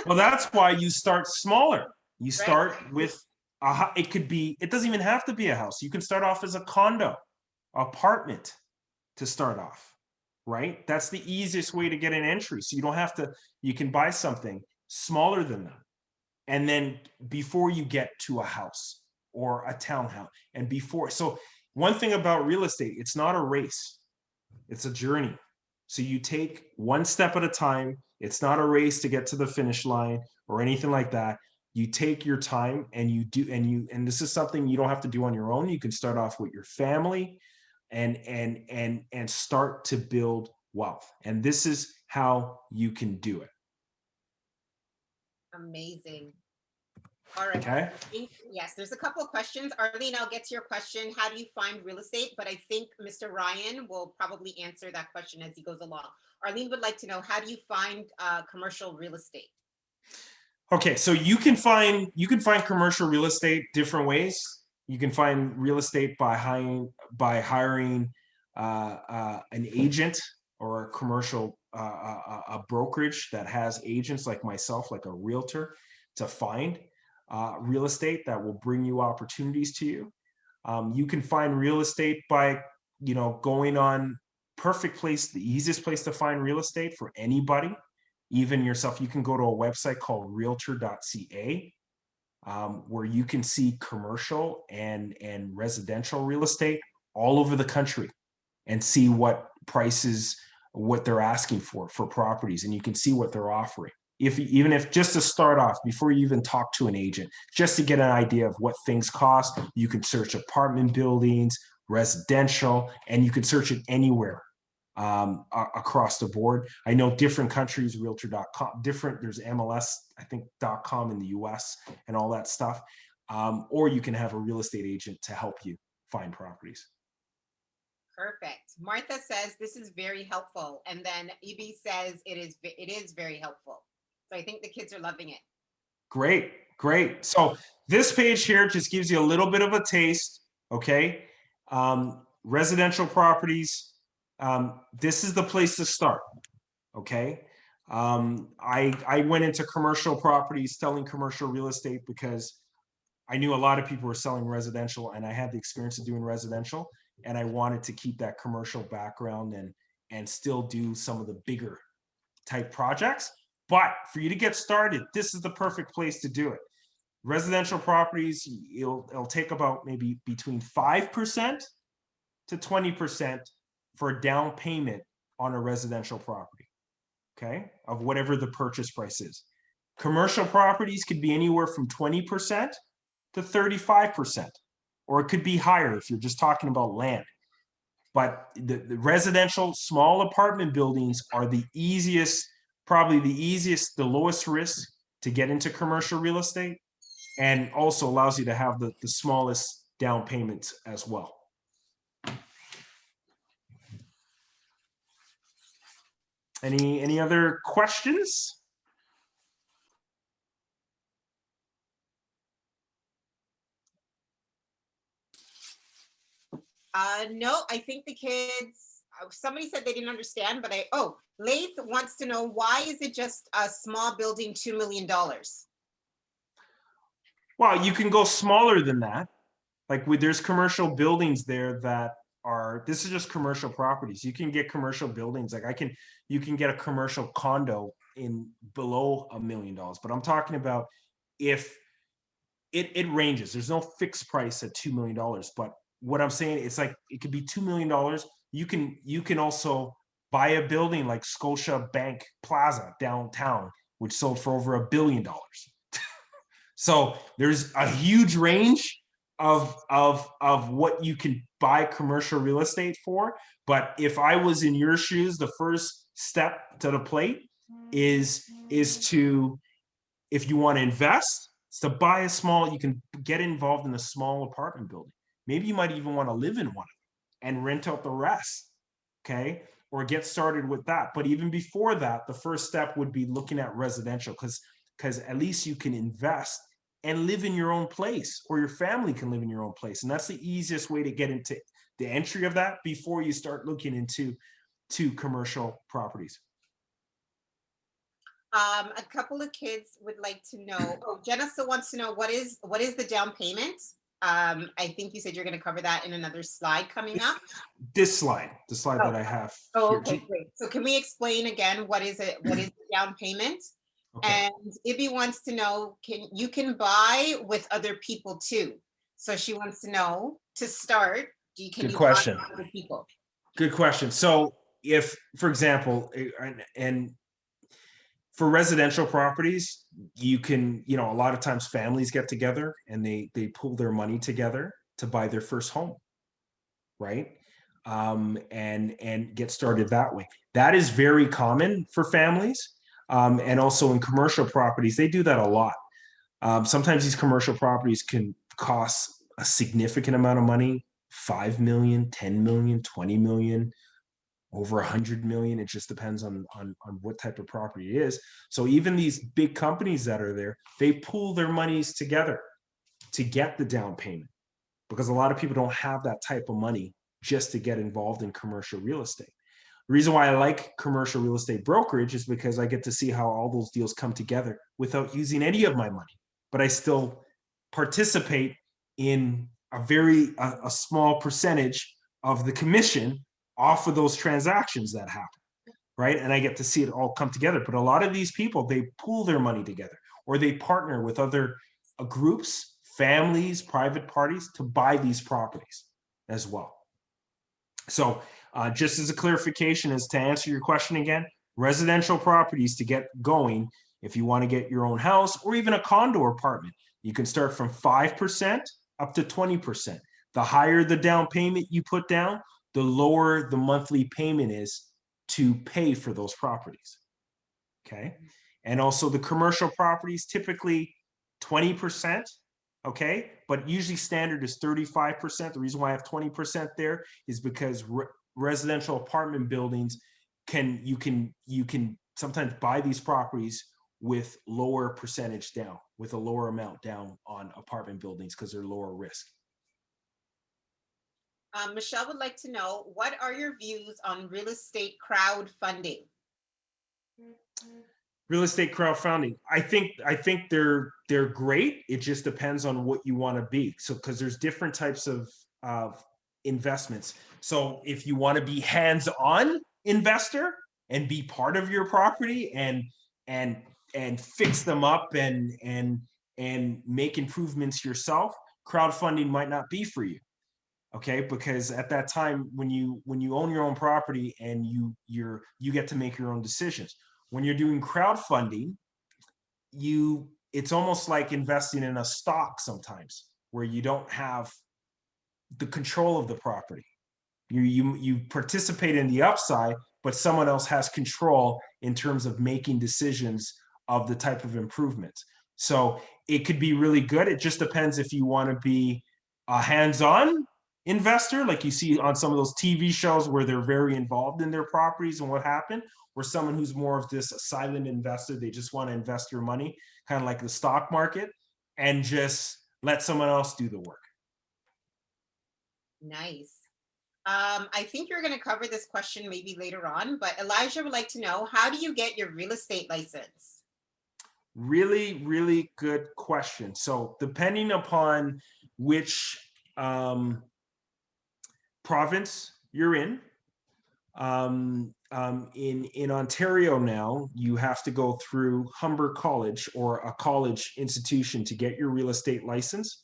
C: Well, that's why you start smaller. You
A: Right.
C: start with it could be, it doesn't even have to be a house. You can start off as a condo, apartment to start off, right? That's the easiest way to get an entry. So you don't have to, you can buy something smaller than that. And then before you get to a house or a townhouse, and before, so one thing about real estate, it's not a race, it's a journey. So you take one step at a time. It's not a race to get to the finish line or anything like that. You take your time and you do, and this is something you don't have to do on your own. You can start off with your family and start to build wealth. And this is how you can do it.
A: Amazing. All right.
C: Okay.
A: Yes, there's a couple of questions. Arlene, I'll get to your question. How do you find real estate? But I think Mr. Ryan will probably answer that question as he goes along. Arlene would like to know, how do you find commercial real estate?
C: Okay, so you can find commercial real estate different ways. You can find real estate by hiring an agent or a commercial a brokerage that has agents like myself, like a realtor, to find real estate that will bring you opportunities to you. You can find real estate by going on perfect place, the easiest place to find real estate for anybody, even yourself. You can go to a website called realtor.ca, where you can see commercial and residential real estate all over the country and see what prices, what they're asking for properties, and you can see what they're offering. Even if just to start off, before you even talk to an agent, just to get an idea of what things cost, you can search apartment buildings, residential, and you can search it anywhere across the board. I know different countries, realtor.com, different, there's MLS, I think, .com in the US and all that stuff. Or you can have a real estate agent to help you find properties.
A: Perfect. Martha says this is very helpful. And then Evie says it is very helpful. So I think the kids are loving it.
C: Great, great. So this page here just gives you a little bit of a taste, okay? Residential properties, this is the place to start, okay? I went into commercial properties, selling commercial real estate, because I knew a lot of people were selling residential, and I had the experience of doing residential, and I wanted to keep that commercial background and still do some of the bigger type projects. But for you to get started, this is the perfect place to do it. Residential properties, it'll take about maybe between 5% to 20% for a down payment on a residential property, okay, of whatever the purchase price is. Commercial properties could be anywhere from 20% to 35%, or it could be higher if you're just talking about land. But the residential small apartment buildings are the easiest, probably the easiest, the lowest risk to get into commercial real estate, and also allows you to have the smallest down payments as well. Any other questions?
A: No, I think the kids, somebody said they didn't understand, but Laith wants to know, why is it just a small building, $2 million?
C: Well, you can go smaller than that. Like there's commercial buildings there that are, this is just commercial properties. You can get commercial buildings. Like you can get a commercial condo in below $1 million, but I'm talking about if it ranges. There's no fixed price at $2 million, but what I'm saying, it's like, it could be $2 million. You can also buy a building like Scotia Bank Plaza downtown, which sold for over $1 billion. So there's a huge range of what you can buy commercial real estate for. But if I was in your shoes, the first step to the plate is to, if you want to invest, it's to buy a small, you can get involved in a small apartment building. Maybe you might even want to live in one and rent out the rest, okay? Or get started with that. But even before that, the first step would be looking at residential, because because at least you can invest and live in your own place, or your family can live in your own place. And that's the easiest way to get into the entry of that before you start looking into commercial properties.
A: A couple of kids would like to know. Oh, Jenna still wants to know what is the down payment? I think you said you're going to cover that in another slide coming up.
C: This slide, the slide
A: Oh.
C: that I have.
A: Oh,
C: here.
A: okay, great. So can we explain again what is it? What is the down payment?
C: Okay.
A: And Ibby wants to know, you can buy with other people too. So she wants to know, to start, can
C: Good
A: you
C: question.
A: buy with other people?
C: Good question. So if, for example, and for residential properties, you can, you know, a lot of times families get together and they pool their money together to buy their first home, right? And get started that way. That is very common for families. And also in commercial properties, they do that a lot. Sometimes these commercial properties can cost a significant amount of money, 5 million, 10 million, 20 million, over 100 million. It just depends on what type of property it is. So even these big companies that are there, they pool their monies together to get the down payment, because a lot of people don't have that type of money just to get involved in commercial real estate. The reason why I like commercial real estate brokerage is because I get to see how all those deals come together without using any of my money, but I still participate in a small percentage of the commission off of those transactions that happen, right? And I get to see it all come together. But a lot of these people, they pool their money together, or they partner with other groups, families, private parties to buy these properties as well. So just as a clarification, as to answer your question again, residential properties, to get going, if you want to get your own house or even a condo apartment, you can start from 5% up to 20%. The higher the down payment you put down, the lower the monthly payment is to pay for those properties. Okay. And also the commercial properties, typically 20%. Okay. But usually standard is 35%. The reason why I have 20% there is because residential apartment buildings you can sometimes buy these properties with lower percentage down, with a lower amount down on apartment buildings, because they're lower risk.
A: Michelle would like to know, what are your views on real estate crowdfunding?
C: Real estate crowdfunding, I think they're great. It just depends on what you want to be. So because there's different types of investments. So if you want to be hands-on investor and be part of your property and fix them up and make improvements yourself, crowdfunding might not be for you. Okay, because at that time, when you own your own property and you get to make your own decisions. When you're doing crowdfunding, it's almost like investing in a stock sometimes, where you don't have the control of the property. You participate in the upside, but someone else has control in terms of making decisions of the type of improvements. So it could be really good. It just depends if you want to be a hands-on investor, like you see on some of those TV shows where they're very involved in their properties and what happened, or someone who's more of this silent investor. They just want to invest your money, kind of like the stock market, and just let someone else do the work.
A: Nice. I think you're going to cover this question maybe later on, but Elijah would like to know, how do you get your real estate license?
C: Really, really good question. So depending upon which province you're in Ontario now, you have to go through Humber College, or a college institution, to get your real estate license.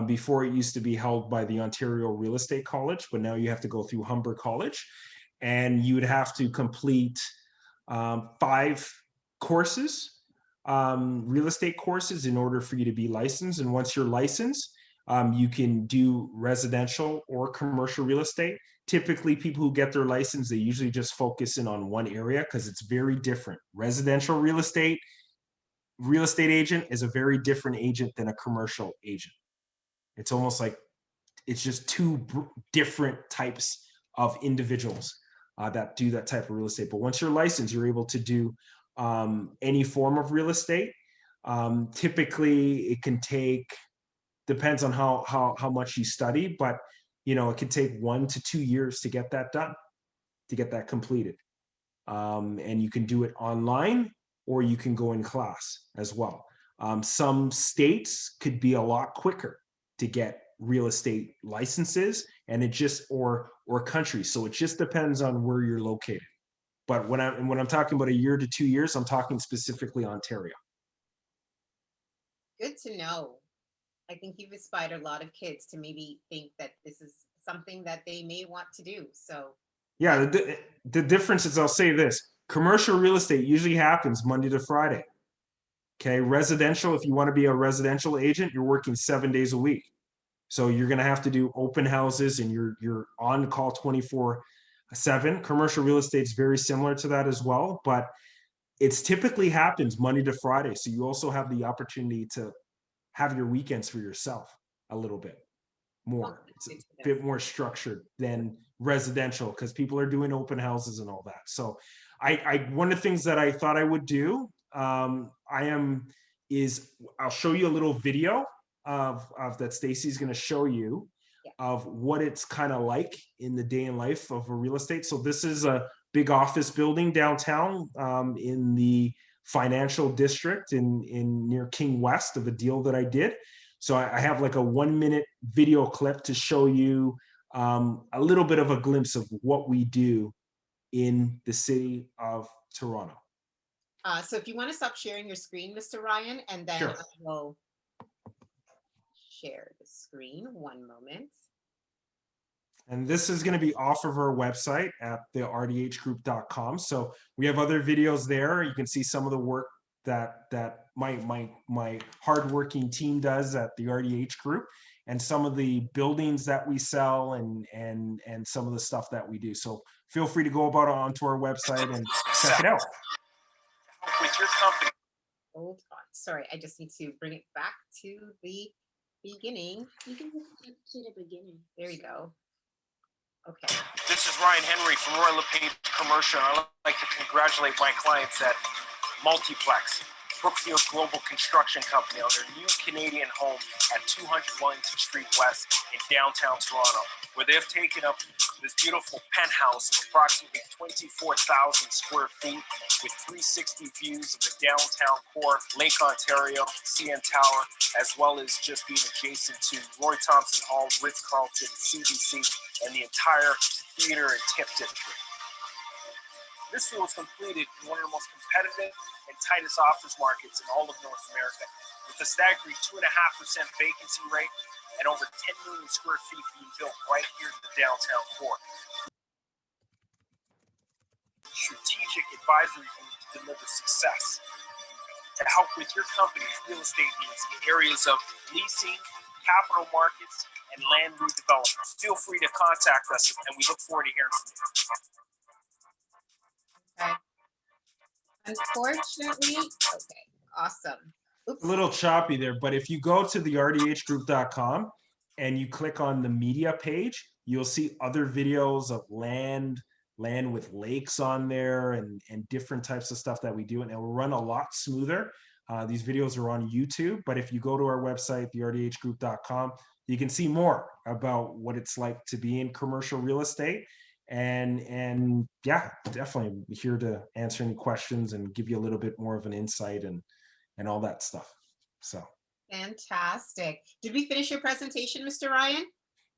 C: Before, it used to be held by the Ontario Real Estate College, but now you have to go through Humber College, and you would have to complete 5 courses, real estate courses, in order for you to be licensed. And once you're licensed, you can do residential or commercial real estate. Typically, people who get their license, they usually just focus in on one area, because it's very different. Residential real estate agent is a very different agent than a commercial agent. It's almost like it's just 2 different types of individuals that do that type of real estate. But once you're licensed, you're able to do any form of real estate. Typically, it can take, depends on how much you study, but it could take 1 to 2 years to get that done, to get that completed. And you can do it online, or you can go in class as well. Some states could be a lot quicker to get real estate licenses, and it just or countries. So it just depends on where you're located. But when I'm talking about a year to 2 years, I'm talking specifically Ontario.
A: Good to know. I think you've inspired a lot of kids to maybe think that this is something that they may want to do. So
C: Yeah, the difference is, I'll say this: commercial real estate usually happens Monday to Friday. Okay, residential, if you want to be a residential agent, you're working 7 days a week. So you're going to have to do open houses, and you're on call 24/7. Commercial real estate is very similar to that as well, but it's typically happens Monday to Friday. So you also have the opportunity to have your weekends for yourself a little bit more. It's a bit more structured than residential, because people are doing open houses and all that. So one of the things that I thought I would do, I'll show you a little video of that Stacy's going to show you of what it's kind of like in the day in life of a real estate. So this is a big office building downtown, in the financial district in near King West, of a deal that I did. So I have like a 1-minute video clip to show you a little bit of a glimpse of what we do in the city of Toronto.
A: So if you want to stop sharing your screen, Mr. Ryan, and then
C: Sure.
A: I will share the screen. One moment.
C: And this is going to be off of our website at the rdhgroup.com. So we have other videos there. You can see some of the work that my hardworking team does at the RDH Group, and some of the buildings that we sell, and some of the stuff that we do. So feel free to go about onto our website and check it out.
A: With your company. Hold on. Sorry, I just need to bring it back to the beginning.
B: You can go back to the beginning.
A: There you go. Okay.
D: This is Ryan Henry from Royal LePage Commercial. I'd like to congratulate my clients at Multiplex, Brookfield Global Construction Company, on their new Canadian home at 200 Wellington Street West in downtown Toronto, where they've taken up this beautiful penthouse of approximately 24,000 square feet with 360 views of the downtown core, Lake Ontario, CN Tower, as well as just being adjacent to Roy Thompson Hall, Ritz-Carlton, CBC, and the entire theater and tip district. This deal was completed in one of the most competitive and tightest office markets in all of North America, with a staggering 2.5% vacancy rate and over 10 million square feet being built right here in the downtown core. Strategic advisory group to deliver success, to help with your company's real estate needs in areas of leasing, capital markets, and land redevelopment. Feel free to contact us, and we look forward to hearing from you.
A: Okay. Unfortunately, okay, awesome. Oops.
C: A little choppy there, but if you go to the rdhgroup.com and you click on the media page, you'll see other videos of land with lakes on there, and different types of stuff that we do, and it will run a lot smoother. These videos are on YouTube, but if you go to our website, therdhgroup.com, you can see more about what it's like to be in commercial real estate. And yeah, definitely here to answer any questions and give you a little bit more of an insight and all that stuff. So
A: Fantastic. Did we finish your presentation, Mr. Ryan?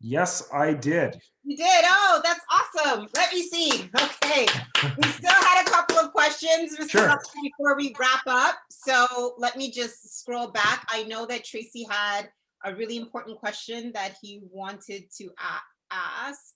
C: yes, I did.
A: You did. Oh, that's awesome. Let me see. Okay. We still had a couple of questions, Mr.
C: Sure.
A: Ryan, before we wrap up. So let me just scroll back. I know that Tracy had a really important question that he wanted to ask.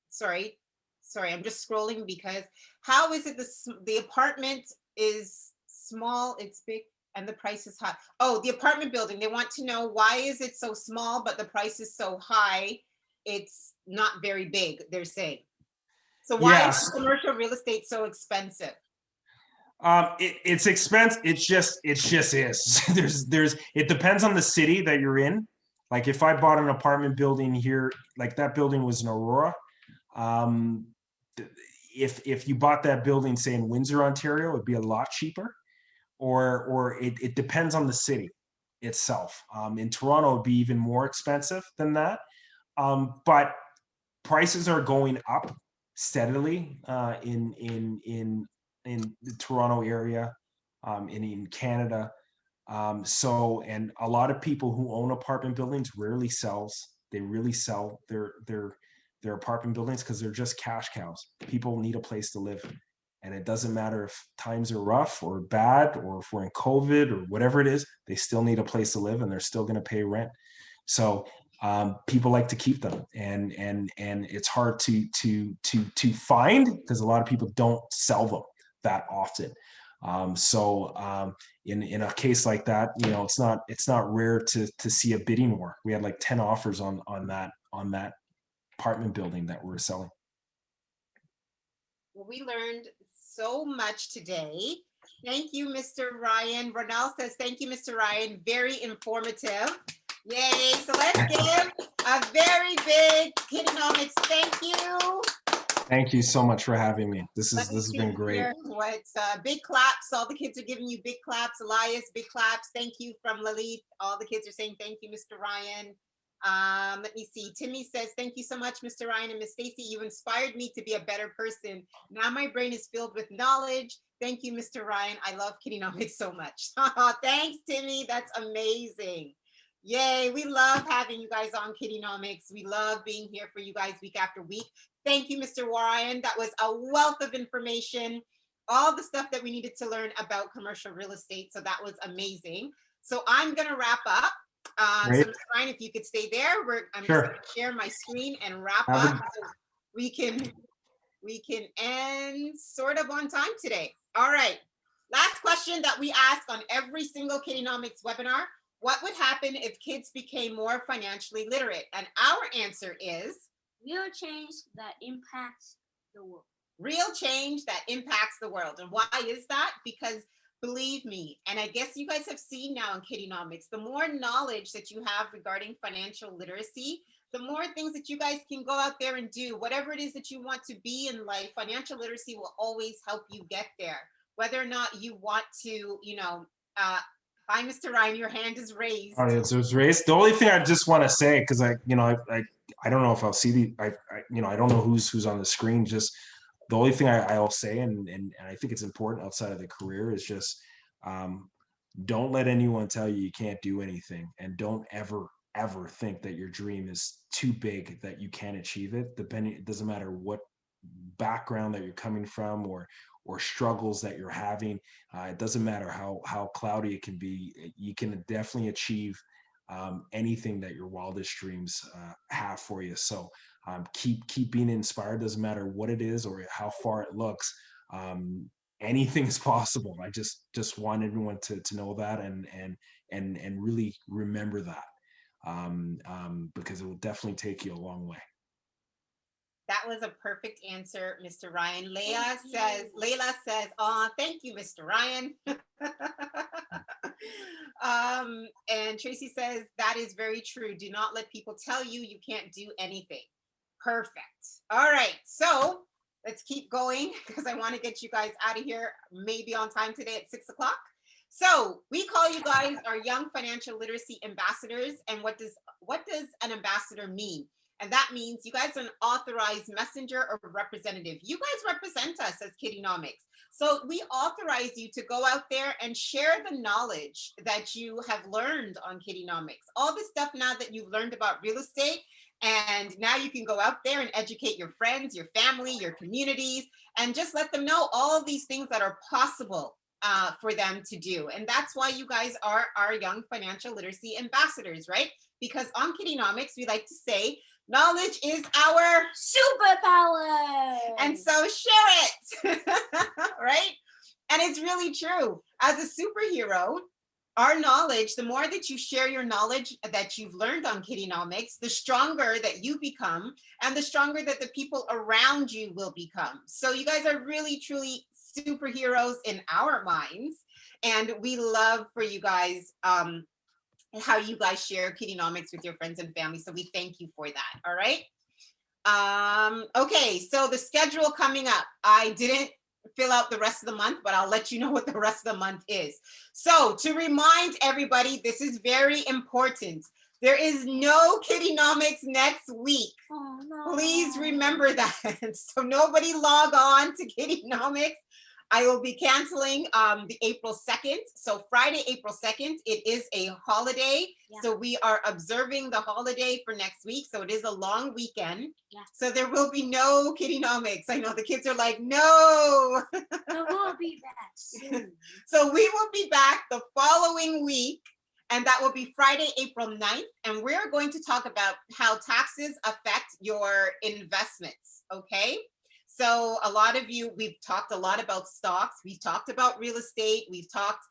A: Sorry, I'm just scrolling, because how is it the apartment is small, it's big, and the price is high? Oh, the apartment building, they want to know, why is it so small but the price is so high? It's not very big, they're saying. So why is commercial real estate so expensive?
C: It's expensive. It just is. It depends on the city that you're in. Like if I bought an apartment building here, like that building was in Aurora. If you bought that building, say in Windsor, Ontario, it'd be a lot cheaper. or it depends on the city itself. In Toronto, it'd be even more expensive than that. But prices are going up steadily in the Toronto area, in Canada. So, and a lot of people who own apartment buildings rarely sells. They really sell their apartment buildings because they're just cash cows. People need a place to live. And it doesn't matter if times are rough or bad, or if we're in COVID or whatever it is, they still need a place to live and they're still going to pay rent. So people like to keep them, and it's hard to find because a lot of people don't sell them that often. In a case like that, you know, it's not rare to see a bidding war. We had like 10 offers on that apartment building that we're selling.
A: Well, we learned so much today. Thank you, Mr. Ryan. Ronald says, thank you, Mr. Ryan. Very informative. Yay. So let's give a very big KiddieNomics thank you.
C: Thank you so much for having me. This has been great.
A: What's big claps? All the kids are giving you big claps. Elias, big claps. Thank you from Lalit. All the kids are saying thank you, Mr. Ryan. Let me see. Timmy says, thank you so much, Mr. Ryan and Miss Stacy. You inspired me to be a better person. Now my brain is filled with knowledge. Thank you, Mr. Ryan. I love KiddieNomics so much. Thanks, Timmy. That's amazing. Yay. We love having you guys on KiddieNomics. We love being here for you guys week after week. Thank you, Mr. Ryan. That was a wealth of information, all the stuff that we needed to learn about commercial real estate. So that was amazing. So I'm going to wrap up. So Mr. Ryan, if you could stay there, I'm just going to share my screen and wrap up so we can end sort of on time today. All right. Last question that we ask on every single KiddieNomics webinar: what would happen if kids became more financially literate? And our answer is
B: real change that impacts the world.
A: Real change that impacts the world. And why is that? Because believe me, and I guess you guys have seen now in KiddieNomics, the more knowledge that you have regarding financial literacy, the more things that you guys can go out there and do. Whatever it is that you want to be in life, financial literacy will always help you get there. Whether or not you want to, you know, hi, Mr. Ryan, your hand is raised.
C: Oh, it was raised. The only thing I just want to say, because I don't know if I'll see I don't know who's on the screen. Just the only thing I'll say, and I think it's important outside of the career, is just don't let anyone tell you can't do anything, and don't ever think that your dream is too big that you can't achieve it. It doesn't matter what background that you're coming from or struggles that you're having. It doesn't matter how cloudy it can be. You can definitely achieve anything that your wildest dreams have for you. So keep being inspired. Doesn't matter what it is or how far it looks. Anything is possible. I just want everyone to know that and really remember that, because it will definitely take you a long way.
A: That was a perfect answer, Mr. Ryan. Layla says, oh, thank you, Mr. Ryan. And Tracy says, that is very true. Do not let people tell you you can't do anything. Perfect. All right. So let's keep going because I want to get you guys out of here maybe on time today at 6 o'clock. So we call you guys our young financial literacy ambassadors. And what does an ambassador mean? And that means you guys are an authorized messenger or representative. You guys represent us as KiddieNomics. So we authorize you to go out there and share the knowledge that you have learned on KiddieNomics. All the stuff now that you've learned about real estate, and now you can go out there and educate your friends, your family, your communities, and just let them know all of these things that are possible for them to do. And that's why you guys are our young financial literacy ambassadors, right? Because on KiddieNomics, we like to say, knowledge is our
B: superpower.
A: And so share it, right? And it's really true. As a superhero, our knowledge, the more that you share your knowledge that you've learned on KiddieNomics, the stronger that you become and the stronger that the people around you will become. So you guys are really, truly superheroes in our minds. And we love for you guys, how you guys share KiddieNomics with your friends and family. So we thank you for that. All right. Okay. So the schedule coming up, I didn't fill out the rest of the month, but I'll let you know what the rest of the month is. So to remind everybody, this is very important. There is no KiddieNomics next week.
B: Oh, no.
A: Please remember that. So nobody log on to KiddieNomics. I will be canceling the April 2nd. So Friday, April 2nd, it is a holiday.
B: Yeah.
A: So we are observing the holiday for next week. So it is a long weekend.
B: Yeah.
A: So there will be no KiddieNomics. I know the kids are like, no.
B: But we'll be back soon.
A: So we will be back the following week. And that will be Friday, April 9th. And we're going to talk about how taxes affect your investments. Okay. So a lot of you, we've talked a lot about stocks. We've talked about real estate. We've talked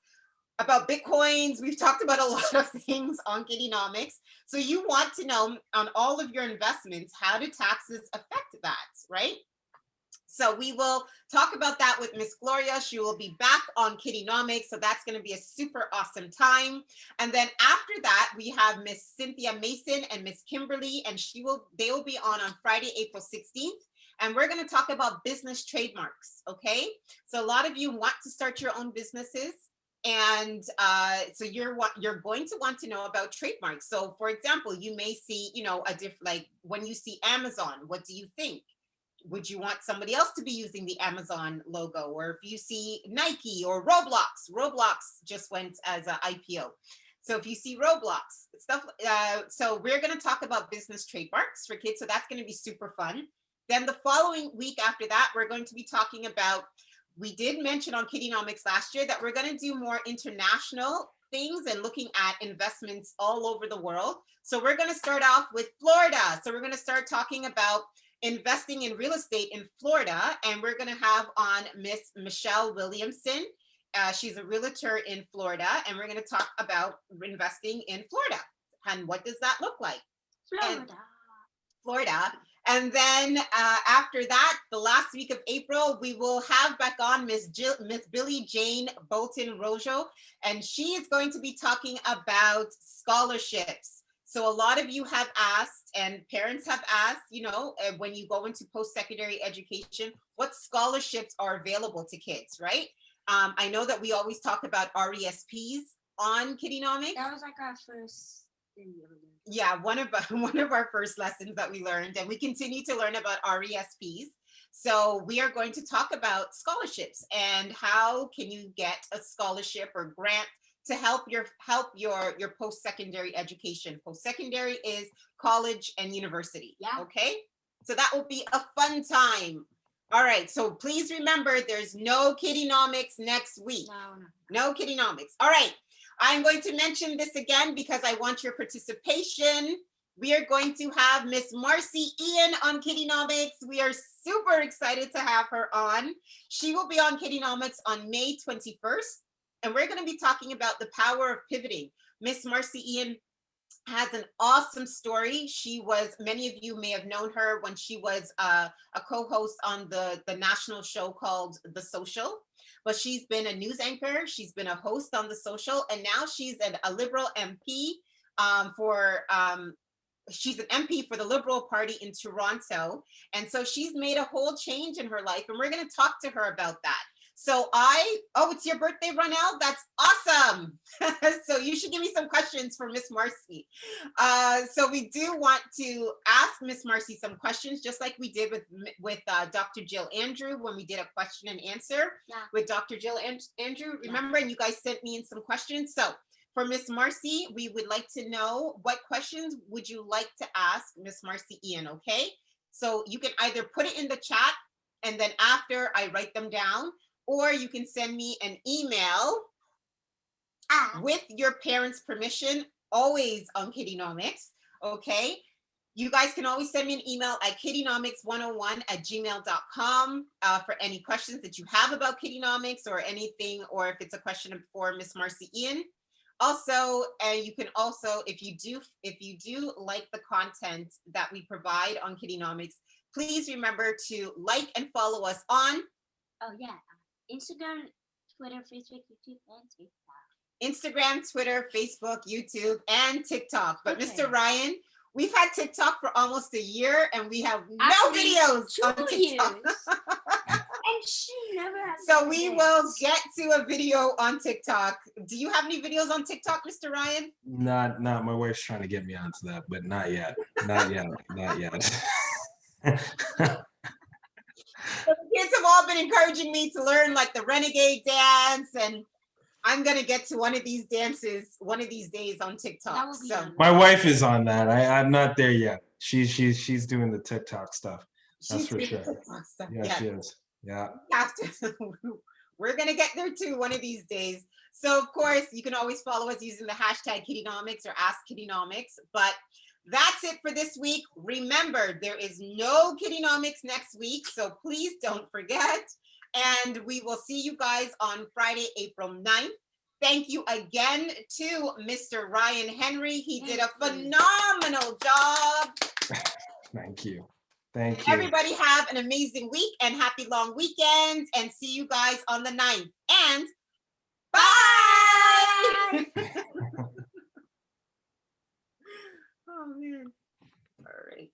A: about Bitcoins. We've talked about a lot of things on KiddieNomics. So you want to know on all of your investments, how do taxes affect that, right? So we will talk about that with Miss Gloria. She will be back on KiddieNomics. So that's going to be a super awesome time. And then after that, we have Miss Cynthia Mason and Miss Kimberly, and they will be on Friday, April 16th. And we're going to talk about business trademarks, okay? So a lot of you want to start your own businesses, and so you're going to want to know about trademarks. So for example, you may see, like when you see Amazon, what do you think? Would you want somebody else to be using the Amazon logo? Or if you see Nike or Roblox just went as an IPO. So if you see Roblox, stuff, so we're going to talk about business trademarks for kids. So that's going to be super fun. Then the following week after that, we're going to be talking about, we did mention on KiddieNomics last year that we're going to do more international things and looking at investments all over the world. So we're going to start off with Florida. So we're going to start talking about investing in real estate in Florida. And we're going to have on Miss Michelle Williamson. She's a realtor in Florida. And we're going to talk about investing in Florida. And what does that look like? Florida. And then after that, the last week of April, we will have back on Miss Billie Jane Bolton Rojo, and she is going to be talking about scholarships. So a lot of you have asked, and parents have asked, when you go into post-secondary education, what scholarships are available to kids, right? I know that we always talk about RESPs on KiddieNomics.
B: That was like our first thing we ever learned.
A: Yeah, one of our first lessons that we learned, and we continue to learn about RESPs. So we are going to talk about scholarships and how can you get a scholarship or grant to help your post-secondary education. Post-secondary is college and university.
B: Yeah.
A: Okay. So that will be a fun time. All right. So please remember, there's no KiddieNomics next week. No KiddieNomics. All right. I'm going to mention this again because I want your participation. We are going to have Miss Marcy Ian on KiddieNomics. We are super excited to have her on. She will be on KiddieNomics on May 21st, and we're going to be talking about the power of pivoting. Miss Marcy Ian has an awesome story. Many of you may have known her when she was a co-host on the national show called The Social. But she's been a news anchor, she's been a host on The Social, and now she's a Liberal MP she's an MP for the Liberal Party in Toronto. And so she's made a whole change in her life, and we're going to talk to her about that. So it's your birthday, Ronell? That's awesome. So you should give me some questions for Miss Marcy. So we do want to ask Miss Marcy some questions, just like we did with Dr. Jill Andrew when we did a question and answer with Dr. Jill Andrew. Remember, and you guys sent me in some questions. So for Miss Marcy, we would like to know, what questions would you like to ask Miss Marcy Ian, okay? So you can either put it in the chat, and then after I write them down, or you can send me an email with your parents' permission, always on KiddieNomics, okay? You guys can always send me an email at kiddienomics101@gmail.com for any questions that you have about KiddieNomics or anything, or if it's a question for Miss Marcy Ian. Also, you can also, if you do like the content that we provide on KiddieNomics, please remember to like and follow us on
B: Instagram, Twitter, Facebook, YouTube, and TikTok.
A: Instagram, Twitter, Facebook, YouTube, and TikTok. But Mr. Ryan, we've had TikTok for almost a year, and we have no videos on TikTok.
B: And she never has.
A: So we
B: dance.
A: will get to a video on TikTok. Do you have any videos on TikTok, Mr. Ryan?
C: Not my wife's trying to get me onto that, but not yet. Not yet. Not yet.
A: The kids have all been encouraging me to learn like the renegade dance, and I'm gonna get to one of these dances one of these days on
B: That
A: TikTok.
B: would be
A: So
B: fun.
C: My wife is on that. I'm not there yet. She's doing the TikTok stuff. That's
A: she's
C: for
A: doing
C: sure.
A: TikTok stuff.
C: Yeah, she is. Yeah.
A: We have to. We're gonna get there too one of these days. So of course you can always follow us using the hashtag KiddieNomics or Ask KiddieNomics. But that's it for this week. Remember, there is no KiddieNomics next week, so please don't forget. And we will see you guys on Friday, April 9th. Thank you again to Mr. Ryan Henry. He did a phenomenal job.
C: Thank you. Thank you.
A: Everybody have an amazing week and happy long weekends, and see you guys on the 9th. And bye! Oh man. All right.